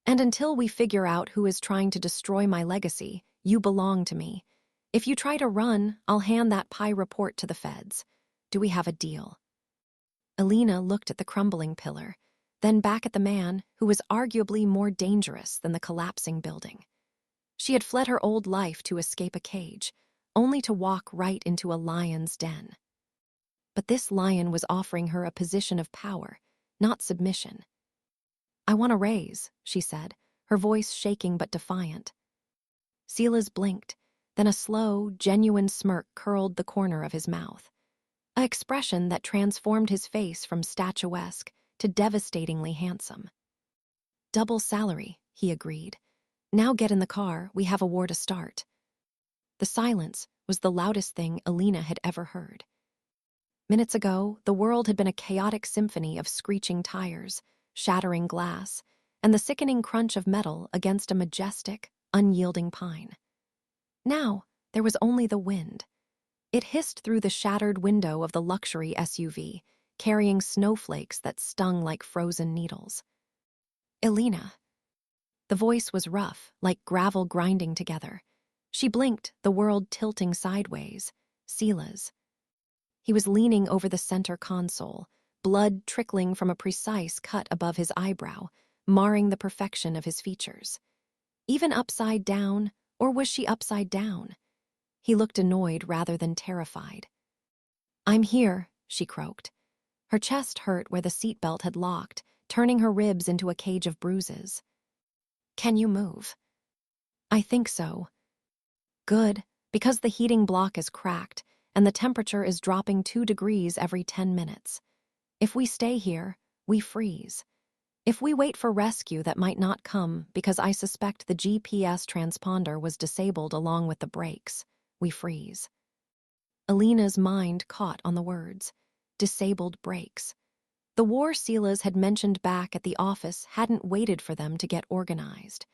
"And until we figure out who is trying to destroy my legacy, you belong to me. If you try to run, I'll hand that pie report to the feds. Do we have a deal?" Elena looked at the crumbling pillar, then back at the man who was arguably more dangerous than the collapsing building. She had fled her old life to escape a cage, only to walk right into a lion's den. But this lion was offering her a position of power, not submission. "I want a raise," she said, her voice shaking but defiant. Silas blinked, then a slow, genuine smirk curled the corner of his mouth. An expression that transformed his face from statuesque to devastatingly handsome. "Double salary," he agreed. "Now get in the car, we have a war to start." The silence was the loudest thing Elena had ever heard. Minutes ago, the world had been a chaotic symphony of screeching tires, shattering glass, and the sickening crunch of metal against a majestic, unyielding pine. Now, there was only the wind. It hissed through the shattered window of the luxury SUV, carrying snowflakes that stung like frozen needles. "Elena." The voice was rough, like gravel grinding together. She blinked, the world tilting sideways. Silas. He was leaning over the center console, blood trickling from a precise cut above his eyebrow, marring the perfection of his features. Even upside down, or was she upside down? He looked annoyed rather than terrified. "I'm here," she croaked. Her chest hurt where the seatbelt had locked, turning her ribs into a cage of bruises. "Can you move?" "I think so." "Good, because the heating block is cracked, and the temperature is dropping 2 degrees every 10 minutes. If we stay here, we freeze. If we wait for rescue that might not come because I suspect the GPS transponder was disabled along with the brakes, we freeze." Elena's mind caught on the words. Disabled brakes. The war Silas had mentioned back at the office hadn't waited for them to get organized.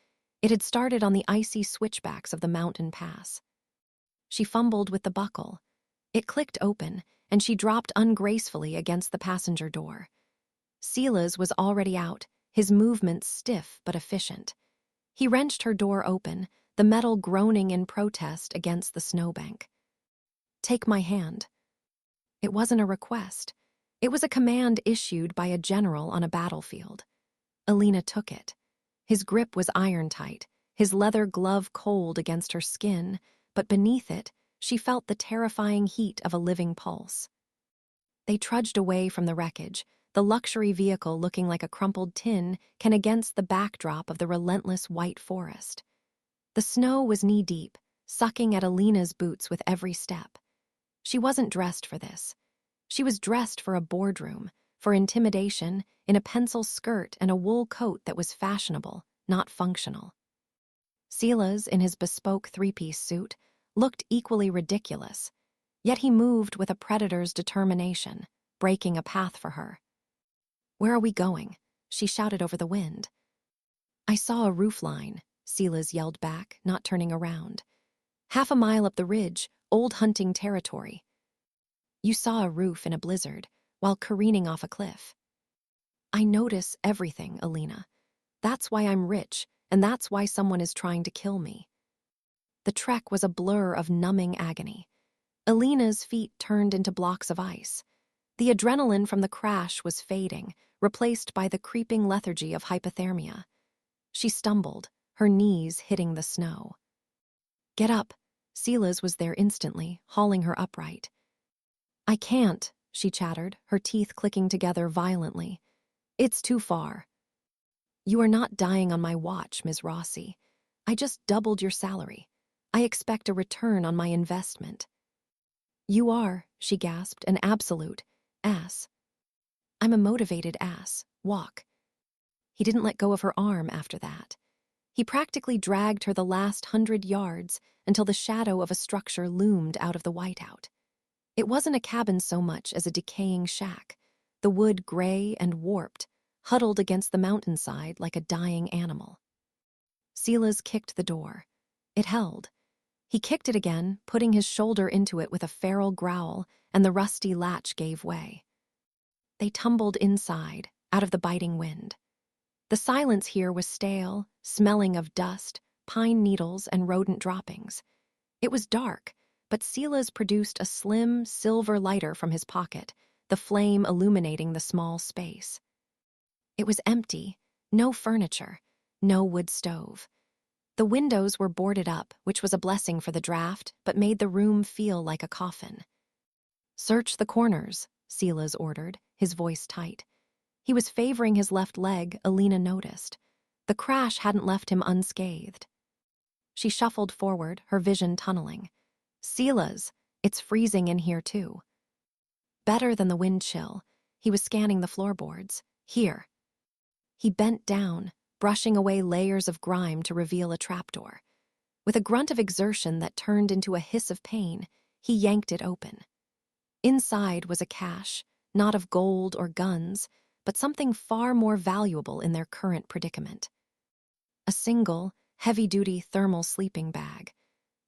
It had started on the icy switchbacks of the mountain pass. She fumbled with the buckle. It clicked open, and she dropped ungracefully against the passenger door. Silas was already out, his movements stiff but efficient. He wrenched her door open, the metal groaning in protest against the snowbank. Take my hand. It wasn't a request. It was a command issued by a general on a battlefield. Elena took it. His grip was iron-tight, his leather glove cold against her skin, but beneath it, she felt the terrifying heat of a living pulse. They trudged away from the wreckage, the luxury vehicle looking like a crumpled tin can against the backdrop of the relentless white forest. The snow was knee-deep, sucking at Elena's boots with every step. She wasn't dressed for this. She was dressed for a boardroom, for intimidation, in a pencil skirt and a wool coat that was fashionable, not functional. Silas, in his bespoke three-piece suit, looked equally ridiculous, yet he moved with a predator's determination, breaking a path for her. "Where are we going?" she shouted over the wind. "I saw a roofline," Silas yelled back, not turning around. "Half a mile up the ridge, old hunting territory." "You saw a roof in a blizzard, while careening off a cliff." "I notice everything, Elena. That's why I'm rich, and that's why someone is trying to kill me." The trek was a blur of numbing agony. Elena's feet turned into blocks of ice. The adrenaline from the crash was fading, replaced by the creeping lethargy of hypothermia. She stumbled, her knees hitting the snow. "Get up." Silas was there instantly, hauling her upright. "I can't," she chattered, her teeth clicking together violently. "It's too far." "You are not dying on my watch, Ms. Rossi. I just doubled your salary. I expect a return on my investment." "You are," she gasped, "an absolute ass." "I'm a motivated ass. Walk." He didn't let go of her arm after that. He practically dragged her the last 100 yards until the shadow of a structure loomed out of the whiteout. It wasn't a cabin so much as a decaying shack, the wood gray and warped, huddled against the mountainside like a dying animal. Silas kicked the door. It held. He kicked it again, putting his shoulder into it with a feral growl, and the rusty latch gave way. They tumbled inside, out of the biting wind. The silence here was stale, smelling of dust, pine needles, and rodent droppings. It was dark, but Silas produced a slim, silver lighter from his pocket, the flame illuminating the small space. It was empty, no furniture, no wood stove. The windows were boarded up, which was a blessing for the draft, but made the room feel like a coffin. "Search the corners," Silas ordered, his voice tight. He was favoring his left leg, Elena noticed. The crash hadn't left him unscathed. She shuffled forward, her vision tunneling. "Silas, it's freezing in here too." Better than the wind chill, he was scanning the floorboards. "Here." He bent down, brushing away layers of grime to reveal a trapdoor. With a grunt of exertion that turned into a hiss of pain, he yanked it open. Inside was a cache, not of gold or guns, but something far more valuable in their current predicament. A single, heavy-duty thermal sleeping bag,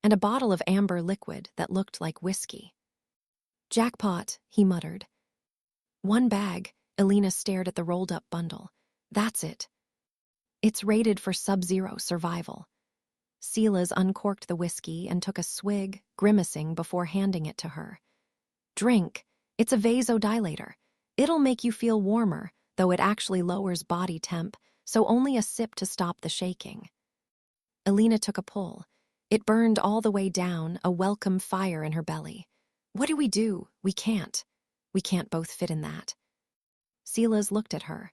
and a bottle of amber liquid that looked like whiskey. "Jackpot," he muttered. "One bag," Elena stared at the rolled-up bundle. "That's it. It's rated for sub-zero survival." Silas uncorked the whiskey and took a swig, grimacing before handing it to her. "Drink. It's a vasodilator. It'll make you feel warmer, though it actually lowers body temp, so only a sip to stop the shaking." Elena took a pull. It burned all the way down, a welcome fire in her belly. "What do? We can't. We can't both fit in that." Silas looked at her.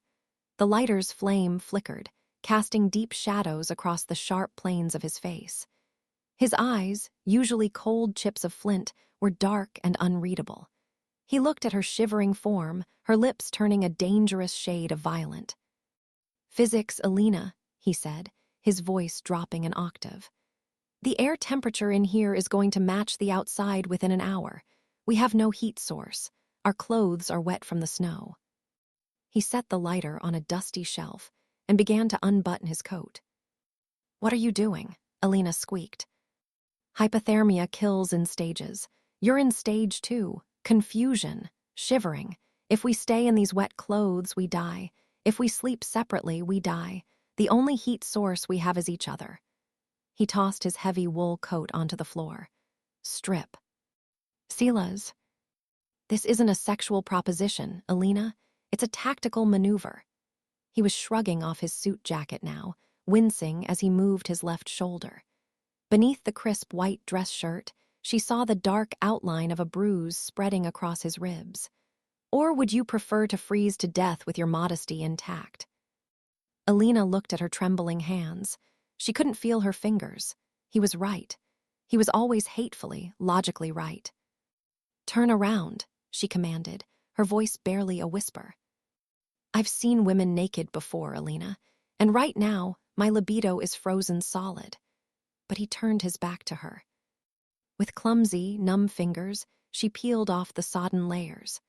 The lighter's flame flickered, casting deep shadows across the sharp planes of his face. His eyes, usually cold chips of flint, were dark and unreadable. He looked at her shivering form, her lips turning a dangerous shade of violet. "Physics, Elena," he said, his voice dropping an octave. "The air temperature in here is going to match the outside within an hour. We have no heat source. Our clothes are wet from the snow." He set the lighter on a dusty shelf and began to unbutton his coat. "What are you doing?" Elena squeaked. "Hypothermia kills in stages. You're in stage 2. Confusion. Shivering. If we stay in these wet clothes, we die. If we sleep separately, we die. The only heat source we have is each other." He tossed his heavy wool coat onto the floor. "Strip." Silas, this isn't a sexual proposition, Elena. It's a tactical maneuver. He was shrugging off his suit jacket now, wincing as he moved his left shoulder. Beneath the crisp white dress shirt, she saw the dark outline of a bruise spreading across his ribs. Or would you prefer to freeze to death with your modesty intact? Elena looked at her trembling hands. She couldn't feel her fingers. He was right. He was always hatefully, logically right. Turn around, she commanded, her voice barely a whisper. I've seen women naked before, Elena, and right now, my libido is frozen solid. But he turned his back to her. With clumsy, numb fingers, she peeled off the sodden layers.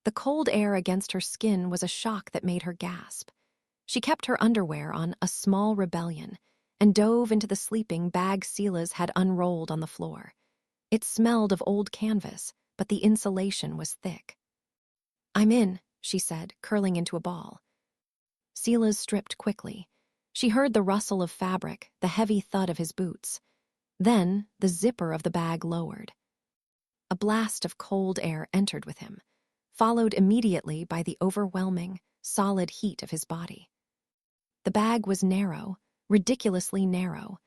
The cold air against her skin was a shock that made her gasp. She kept her underwear on a small rebellion and dove into the sleeping bag Silas had unrolled on the floor. It smelled of old canvas, but the insulation was thick. I'm in, she said, curling into a ball. Silas stripped quickly. She heard the rustle of fabric, the heavy thud of his boots. Then the zipper of the bag lowered. A blast of cold air entered with him, followed immediately by the overwhelming, solid heat of his body. The bag was narrow, ridiculously narrow.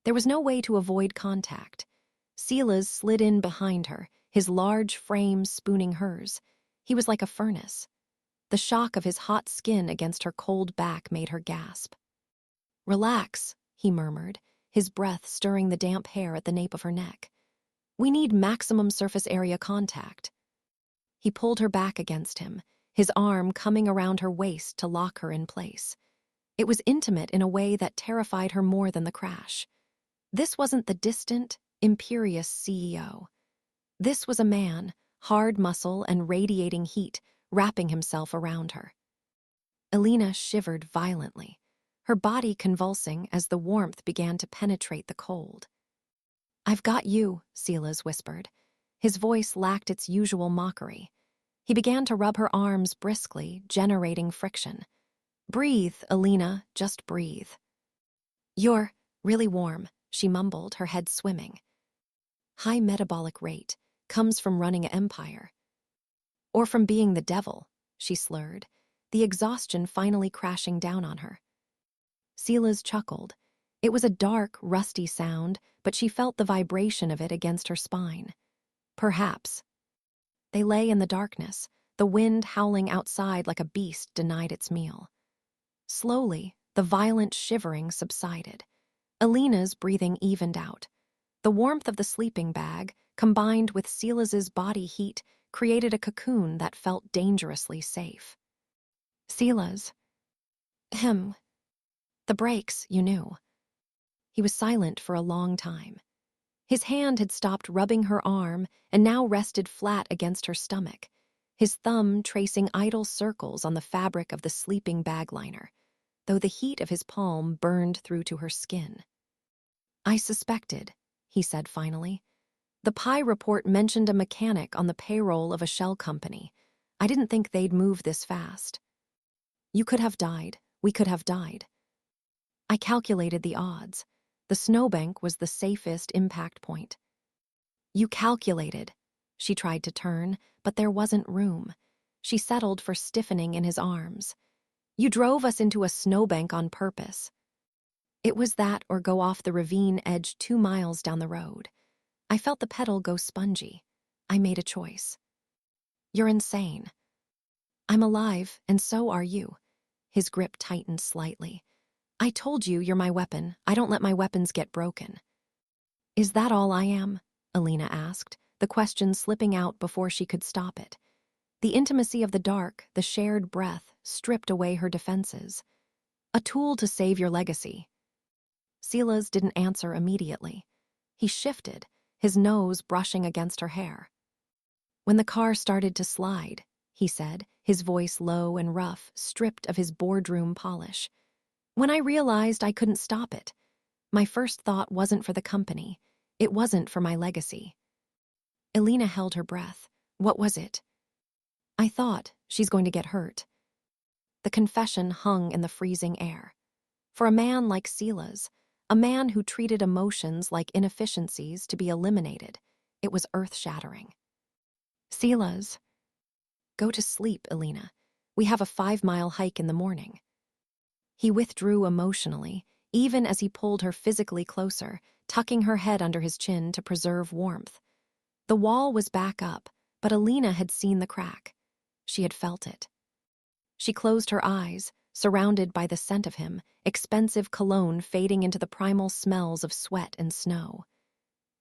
There was no way to avoid contact. Silas slid in behind her, his large frame spooning hers. He was like a furnace. The shock of his hot skin against her cold back made her gasp. Relax, he murmured, his breath stirring the damp hair at the nape of her neck. We need maximum surface area contact. He pulled her back against him, his arm coming around her waist to lock her in place. It was intimate in a way that terrified her more than the crash. This wasn't the distant, imperious CEO. This was a man, hard muscle and radiating heat, wrapping himself around her. Elena shivered violently, her body convulsing as the warmth began to penetrate the cold. I've got you, Silas whispered. His voice lacked its usual mockery. He began to rub her arms briskly, generating friction. Breathe, Elena, just breathe. You're really warm, she mumbled, her head swimming. High metabolic rate comes from running an empire. Or from being the devil, she slurred, the exhaustion finally crashing down on her. Silas chuckled. It was a dark, rusty sound, but she felt the vibration of it against her spine. Perhaps. They lay in the darkness, the wind howling outside like a beast denied its meal. Slowly, the violent shivering subsided. Elena's breathing evened out. The warmth of the sleeping bag, combined with Silas's body heat, created a cocoon that felt dangerously safe. Silas. The brakes, you knew. He was silent for a long time. His hand had stopped rubbing her arm and now rested flat against her stomach, his thumb tracing idle circles on the fabric of the sleeping bag liner, though the heat of his palm burned through to her skin. I suspected, he said finally. The Pi report mentioned a mechanic on the payroll of a shell company. I didn't think they'd move this fast. You could have died. We could have died. I calculated the odds. The snowbank was the safest impact point. You calculated. She tried to turn, but there wasn't room. She settled for stiffening in his arms. You drove us into a snowbank on purpose. It was that or go off the ravine edge 2 miles down the road. I felt the pedal go spongy. I made a choice. You're insane. I'm alive, and so are you. His grip tightened slightly. I told you you're my weapon. I don't let my weapons get broken. Is that all I am? Elena asked, the question slipping out before she could stop it. The intimacy of the dark, the shared breath, stripped away her defenses. A tool to save your legacy. Silas didn't answer immediately. He shifted, his nose brushing against her hair. When the car started to slide, he said, his voice low and rough, stripped of his boardroom polish. When I realized I couldn't stop it, my first thought wasn't for the company. It wasn't for my legacy. Elena held her breath. What was it? I thought, she's going to get hurt. The confession hung in the freezing air. For a man like Silas, a man who treated emotions like inefficiencies to be eliminated, it was earth-shattering. Silas, go to sleep, Elena. We have a 5-mile hike in the morning. He withdrew emotionally, even as he pulled her physically closer, tucking her head under his chin to preserve warmth. The wall was back up, but Elena had seen the crack. She had felt it. She closed her eyes, surrounded by the scent of him, expensive cologne fading into the primal smells of sweat and snow.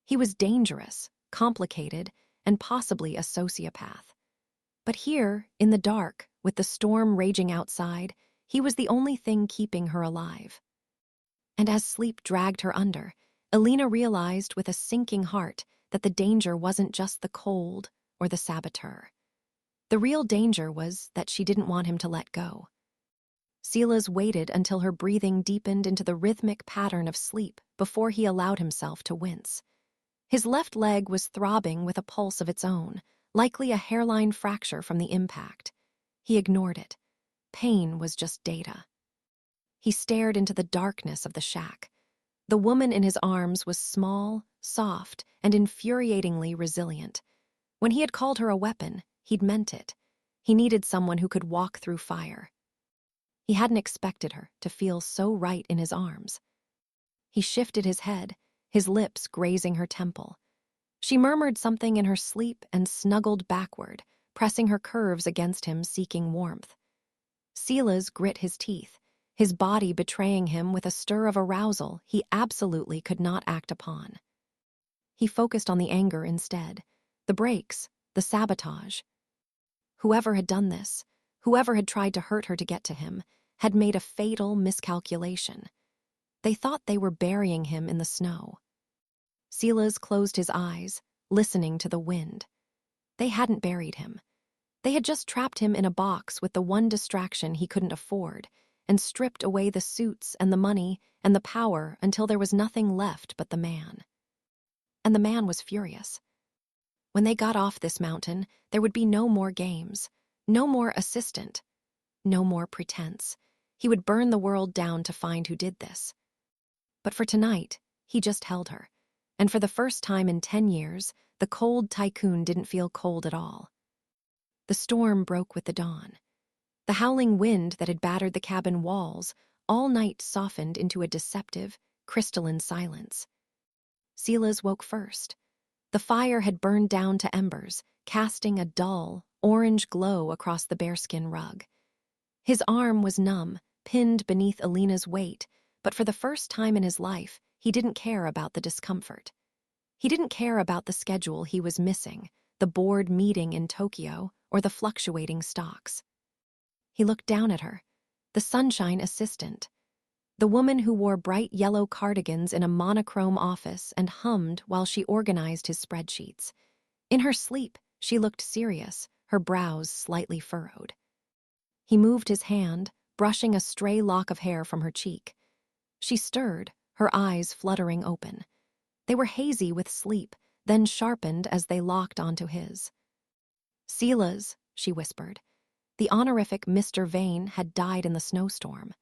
He was dangerous, complicated, and possibly a sociopath. But here, in the dark, with the storm raging outside, he was the only thing keeping her alive. And as sleep dragged her under, Elena realized with a sinking heart that the danger wasn't just the cold or the saboteur. The real danger was that she didn't want him to let go. Silas waited until her breathing deepened into the rhythmic pattern of sleep before he allowed himself to wince. His left leg was throbbing with a pulse of its own, likely a hairline fracture from the impact. He ignored it. Pain was just data. He stared into the darkness of the shack. The woman in his arms was small, soft, and infuriatingly resilient. When he had called her a weapon, he'd meant it. He needed someone who could walk through fire. He hadn't expected her to feel so right in his arms. He shifted his head, his lips grazing her temple. She murmured something in her sleep and snuggled backward, pressing her curves against him, seeking warmth. Silas grit his teeth, his body betraying him with a stir of arousal he absolutely could not act upon. He focused on the anger instead, the breaks, the sabotage. Whoever had done this, whoever had tried to hurt her to get to him, had made a fatal miscalculation. They thought they were burying him in the snow. Silas closed his eyes, listening to the wind. They hadn't buried him. They had just trapped him in a box with the one distraction he couldn't afford, and stripped away the suits and the money and the power until there was nothing left but the man. And the man was furious. When they got off this mountain, there would be no more games, no more assistant, no more pretense. He would burn the world down to find who did this. But for tonight, he just held her. And for the first time in 10 years, the cold Tycoon didn't feel cold at all. The storm broke with the dawn. The howling wind that had battered the cabin walls all night softened into a deceptive, crystalline silence. Silas woke first. The fire had burned down to embers, casting a dull, orange glow across the bearskin rug. His arm was numb, pinned beneath Elena's weight, but for the first time in his life, he didn't care about the discomfort. He didn't care about the schedule he was missing, the board meeting in Tokyo, or the fluctuating stocks. He looked down at her, the sunshine assistant, the woman who wore bright yellow cardigans in a monochrome office and hummed while she organized his spreadsheets. In her sleep, she looked serious, her brows slightly furrowed. He moved his hand, brushing a stray lock of hair from her cheek. She stirred, her eyes fluttering open. They were hazy with sleep, then sharpened as they locked onto his. "Silas," she whispered. The honorific Mr. Vane had died in the snowstorm.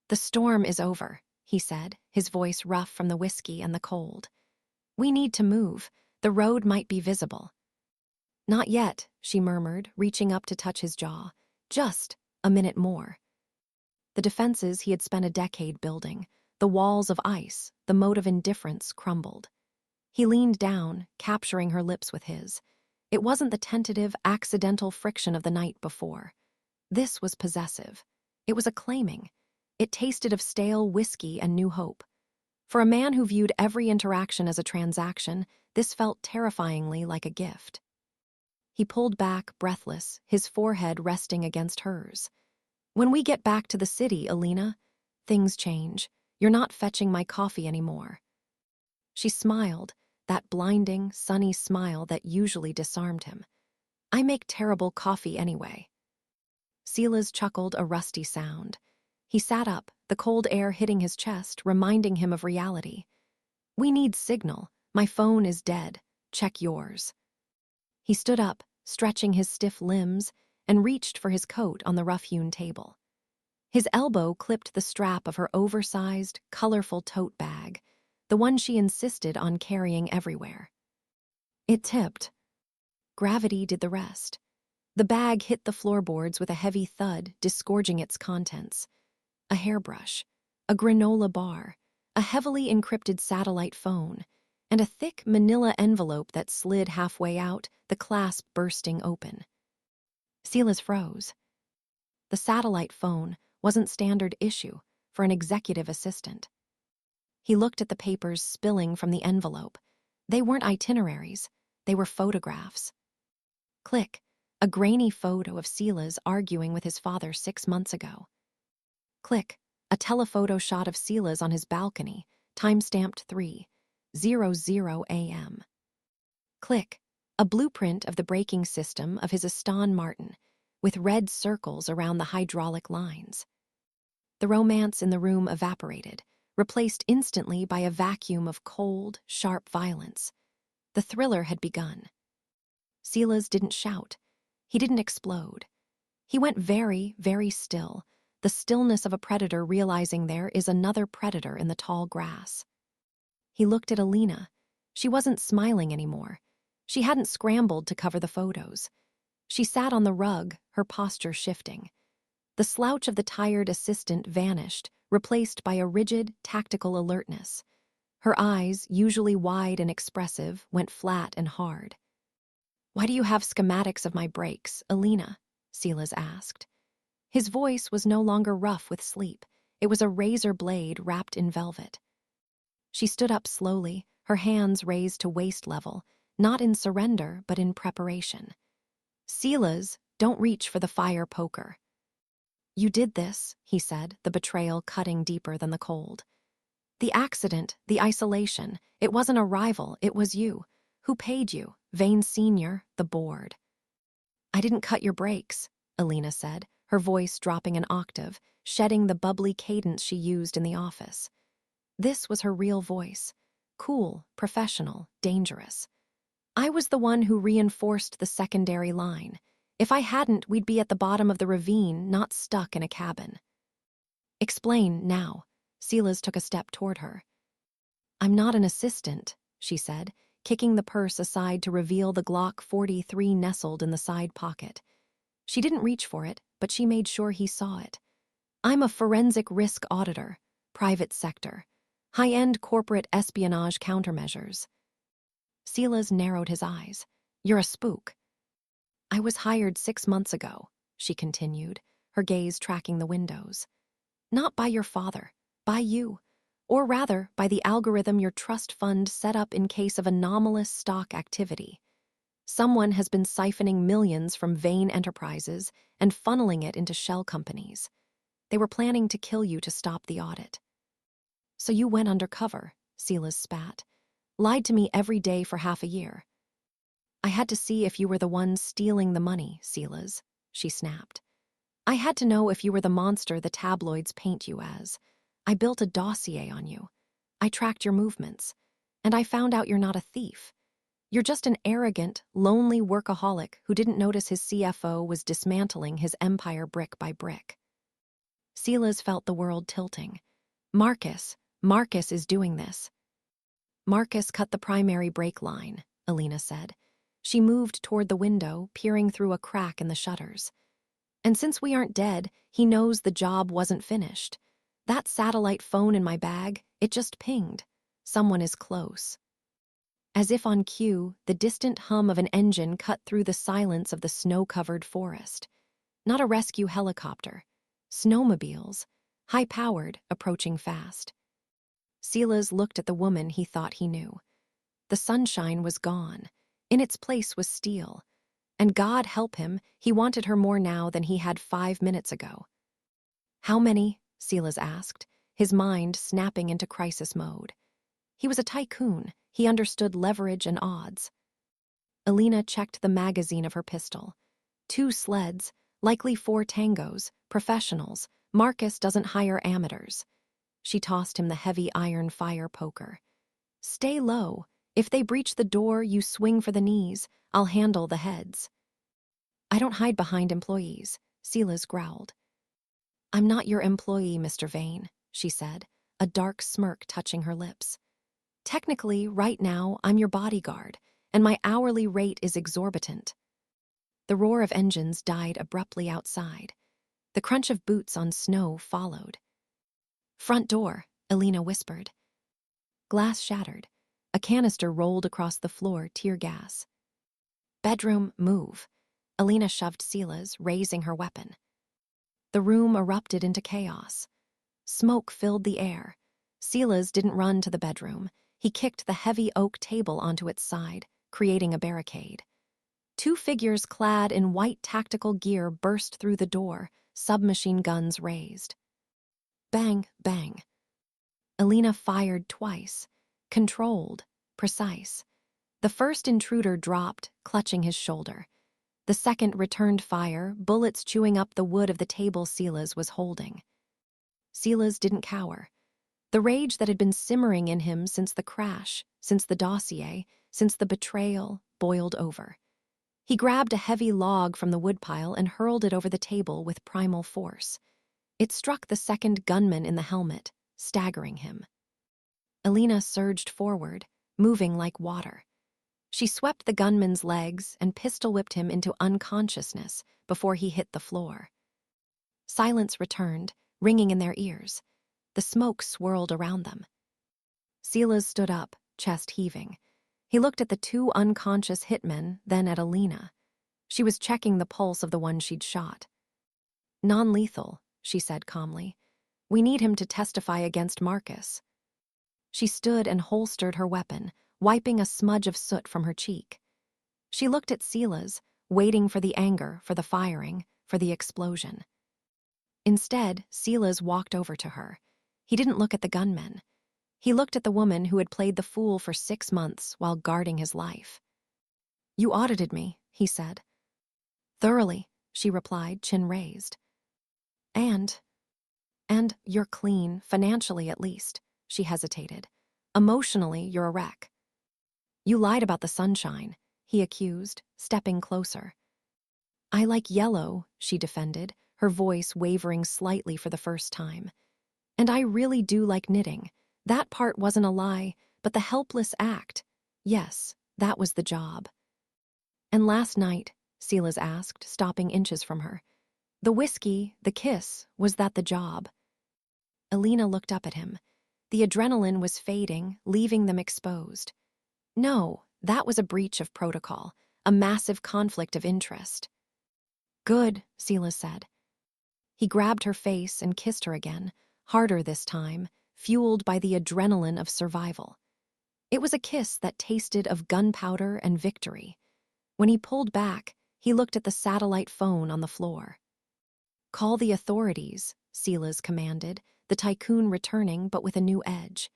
"The storm is over," he said, his voice rough from the whiskey and the cold. "We need to move. The road might be visible." "Not yet," she murmured, reaching up to touch his jaw. "Just a minute more." The defenses he had spent a decade building, the walls of ice, the moat of indifference crumbled. He leaned down, capturing her lips with his. It wasn't the tentative, accidental friction of the night before. This was possessive. It was a claiming. It tasted of stale whiskey and new hope. For a man who viewed every interaction as a transaction, this felt terrifyingly like a gift. He pulled back, breathless, his forehead resting against hers. "When we get back to the city, Elena, things change. You're not fetching my coffee anymore." She smiled, that blinding, sunny smile that usually disarmed him. "I make terrible coffee anyway." Silas chuckled a rusty sound. He sat up, the cold air hitting his chest, reminding him of reality. "We need signal. My phone is dead. Check yours." He stood up, stretching his stiff limbs, and reached for his coat on the rough-hewn table. His elbow clipped the strap of her oversized, colorful tote bag, the one she insisted on carrying everywhere. It tipped. Gravity did the rest. The bag hit the floorboards with a heavy thud, disgorging its contents. A hairbrush, a granola bar, a heavily encrypted satellite phone, and a thick manila envelope that slid halfway out, the clasp bursting open. Silas froze. The satellite phone wasn't standard issue for an executive assistant. He looked at the papers spilling from the envelope. They weren't itineraries, they were photographs. Click, a grainy photo of Silas arguing with his father 6 months ago. Click, a telephoto shot of Silas on his balcony, time-stamped 3:00 a.m. Click, a blueprint of the braking system of his Aston Martin, with red circles around the hydraulic lines. The romance in the room evaporated, replaced instantly by a vacuum of cold, sharp violence. The thriller had begun. Silas didn't shout. He didn't explode. He went very, very still, the stillness of a predator realizing there is another predator in the tall grass. He looked at Elena. She wasn't smiling anymore. She hadn't scrambled to cover the photos. She sat on the rug, her posture shifting. The slouch of the tired assistant vanished, replaced by a rigid, tactical alertness. Her eyes, usually wide and expressive, went flat and hard. "Why do you have schematics of my brakes, Elena?" Silas asked. His voice was no longer rough with sleep. It was a razor blade wrapped in velvet. She stood up slowly, her hands raised to waist level, not in surrender, but in preparation. "Silas, don't reach for the fire poker." "You did this," he said, the betrayal cutting deeper than the cold. "The accident, the isolation, it wasn't a rival, it was you. Who paid you? Vane Sr., the board." "I didn't cut your brakes," Elena said, her voice dropping an octave, shedding the bubbly cadence she used in the office. This was her real voice. Cool, professional, dangerous. "I was the one who reinforced the secondary line. If I hadn't, we'd be at the bottom of the ravine, not stuck in a cabin." "Explain now." Silas took a step toward her. "I'm not an assistant," she said, kicking the purse aside to reveal the Glock 43 nestled in the side pocket. She didn't reach for it, but she made sure he saw it. "I'm a forensic risk auditor, private sector, high-end corporate espionage countermeasures." Silas narrowed his eyes. "You're a spook." "I was hired 6 months ago," she continued, her gaze tracking the windows. "Not by your father, by you. Or rather, by the algorithm your trust fund set up in case of anomalous stock activity. Someone has been siphoning millions from Vane Enterprises and funneling it into shell companies. They were planning to kill you to stop the audit." "So you went undercover," Silas spat. "Lied to me every day for half a year." "I had to see if you were the one stealing the money, Silas," she snapped. "I had to know if you were the monster the tabloids paint you as. I built a dossier on you. I tracked your movements. And I found out you're not a thief. You're just an arrogant, lonely workaholic who didn't notice his CFO was dismantling his empire brick by brick." Silas felt the world tilting. Marcus is doing this." "Marcus cut the primary brake line," Elena said. She moved toward the window, peering through a crack in the shutters. "And since we aren't dead, he knows the job wasn't finished. That satellite phone in my bag, it just pinged. Someone is close." As if on cue, the distant hum of an engine cut through the silence of the snow-covered forest. Not a rescue helicopter. Snowmobiles, high-powered, approaching fast. Silas looked at the woman he thought he knew. The sunshine was gone. In its place was steel. And God help him, he wanted her more now than he had 5 minutes ago. "How many?" Silas asked, his mind snapping into crisis mode. He was a tycoon. He understood leverage and odds. Elena checked the magazine of her pistol. 2 sleds, likely 4 tangos, professionals. Marcus doesn't hire amateurs. She tossed him the heavy iron fire poker. "Stay low. If they breach the door, you swing for the knees. I'll handle the heads." "I don't hide behind employees," Silas growled. "I'm not your employee, Mr. Vane," she said, a dark smirk touching her lips. "Technically, right now, I'm your bodyguard, and my hourly rate is exorbitant." The roar of engines died abruptly outside. The crunch of boots on snow followed. "Front door," Elena whispered. Glass shattered. A canister rolled across the floor, tear gas. "Bedroom, move." Elena shoved Silas, raising her weapon. The room erupted into chaos. Smoke filled the air. Silas didn't run to the bedroom. He kicked the heavy oak table onto its side, creating a barricade. Two figures clad in white tactical gear burst through the door, submachine guns raised. Bang, bang. Elena fired twice, controlled, precise. The first intruder dropped, clutching his shoulder. The second returned fire, bullets chewing up the wood of the table Silas was holding. Silas didn't cower. The rage that had been simmering in him since the crash, since the dossier, since the betrayal, boiled over. He grabbed a heavy log from the woodpile and hurled it over the table with primal force. It struck the second gunman in the helmet, staggering him. Elena surged forward, moving like water. She swept the gunman's legs and pistol-whipped him into unconsciousness before he hit the floor. Silence returned, ringing in their ears. The smoke swirled around them. Silas stood up, chest heaving. He looked at the two unconscious hitmen, then at Elena. She was checking the pulse of the one she'd shot. "Non-lethal," she said calmly. "We need him to testify against Marcus." She stood and holstered her weapon, wiping a smudge of soot from her cheek. She looked at Silas, waiting for the anger, for the firing, for the explosion. Instead, Silas walked over to her. He didn't look at the gunmen. He looked at the woman who had played the fool for 6 months while guarding his life. "You audited me," he said. "Thoroughly," she replied, chin raised. And you're clean, financially at least," she hesitated. "Emotionally, you're a wreck." "You lied about the sunshine," he accused, stepping closer. "I like yellow," she defended, her voice wavering slightly for the first time. "And I really do like knitting. That part wasn't a lie, but the helpless act, yes, that was the job." "And last night," Silas asked, stopping inches from her, "the whiskey, the kiss, was that the job?" Elena looked up at him. The adrenaline was fading, leaving them exposed. "No, that was a breach of protocol, a massive conflict of interest." "Good," Silas said. He grabbed her face and kissed her again, harder this time, fueled by the adrenaline of survival. It was a kiss that tasted of gunpowder and victory. When he pulled back, he looked at the satellite phone on the floor. "Call the authorities," Silas commanded, the Tycoon returning but with a new edge.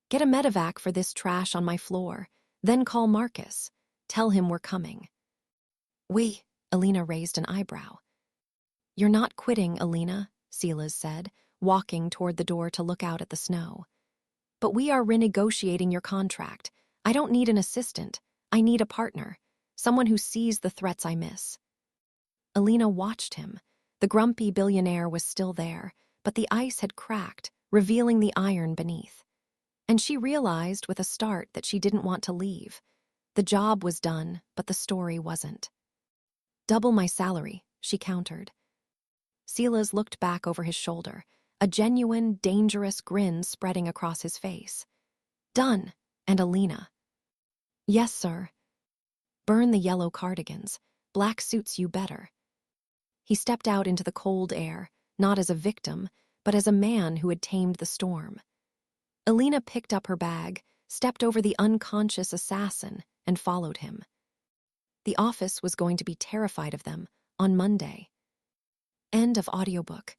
"Get a medevac for this trash on my floor, then call Marcus. Tell him we're coming." Elena raised an eyebrow. "You're not quitting, Elena," Silas said, walking toward the door to look out at the snow. "But we are renegotiating your contract. I don't need an assistant. I need a partner, someone who sees the threats I miss." Elena watched him. The grumpy billionaire was still there, but the ice had cracked, revealing the iron beneath. And she realized with a start that she didn't want to leave. The job was done, but the story wasn't. "Double my salary," she countered. Silas looked back over his shoulder, a genuine, dangerous grin spreading across his face. "Done." And Elena. "Yes, sir." "Burn the yellow cardigans. Black suits you better." He stepped out into the cold air, not as a victim, but as a man who had tamed the storm. Elena picked up her bag, stepped over the unconscious assassin, and followed him. The office was going to be terrified of them on Monday. End of audiobook.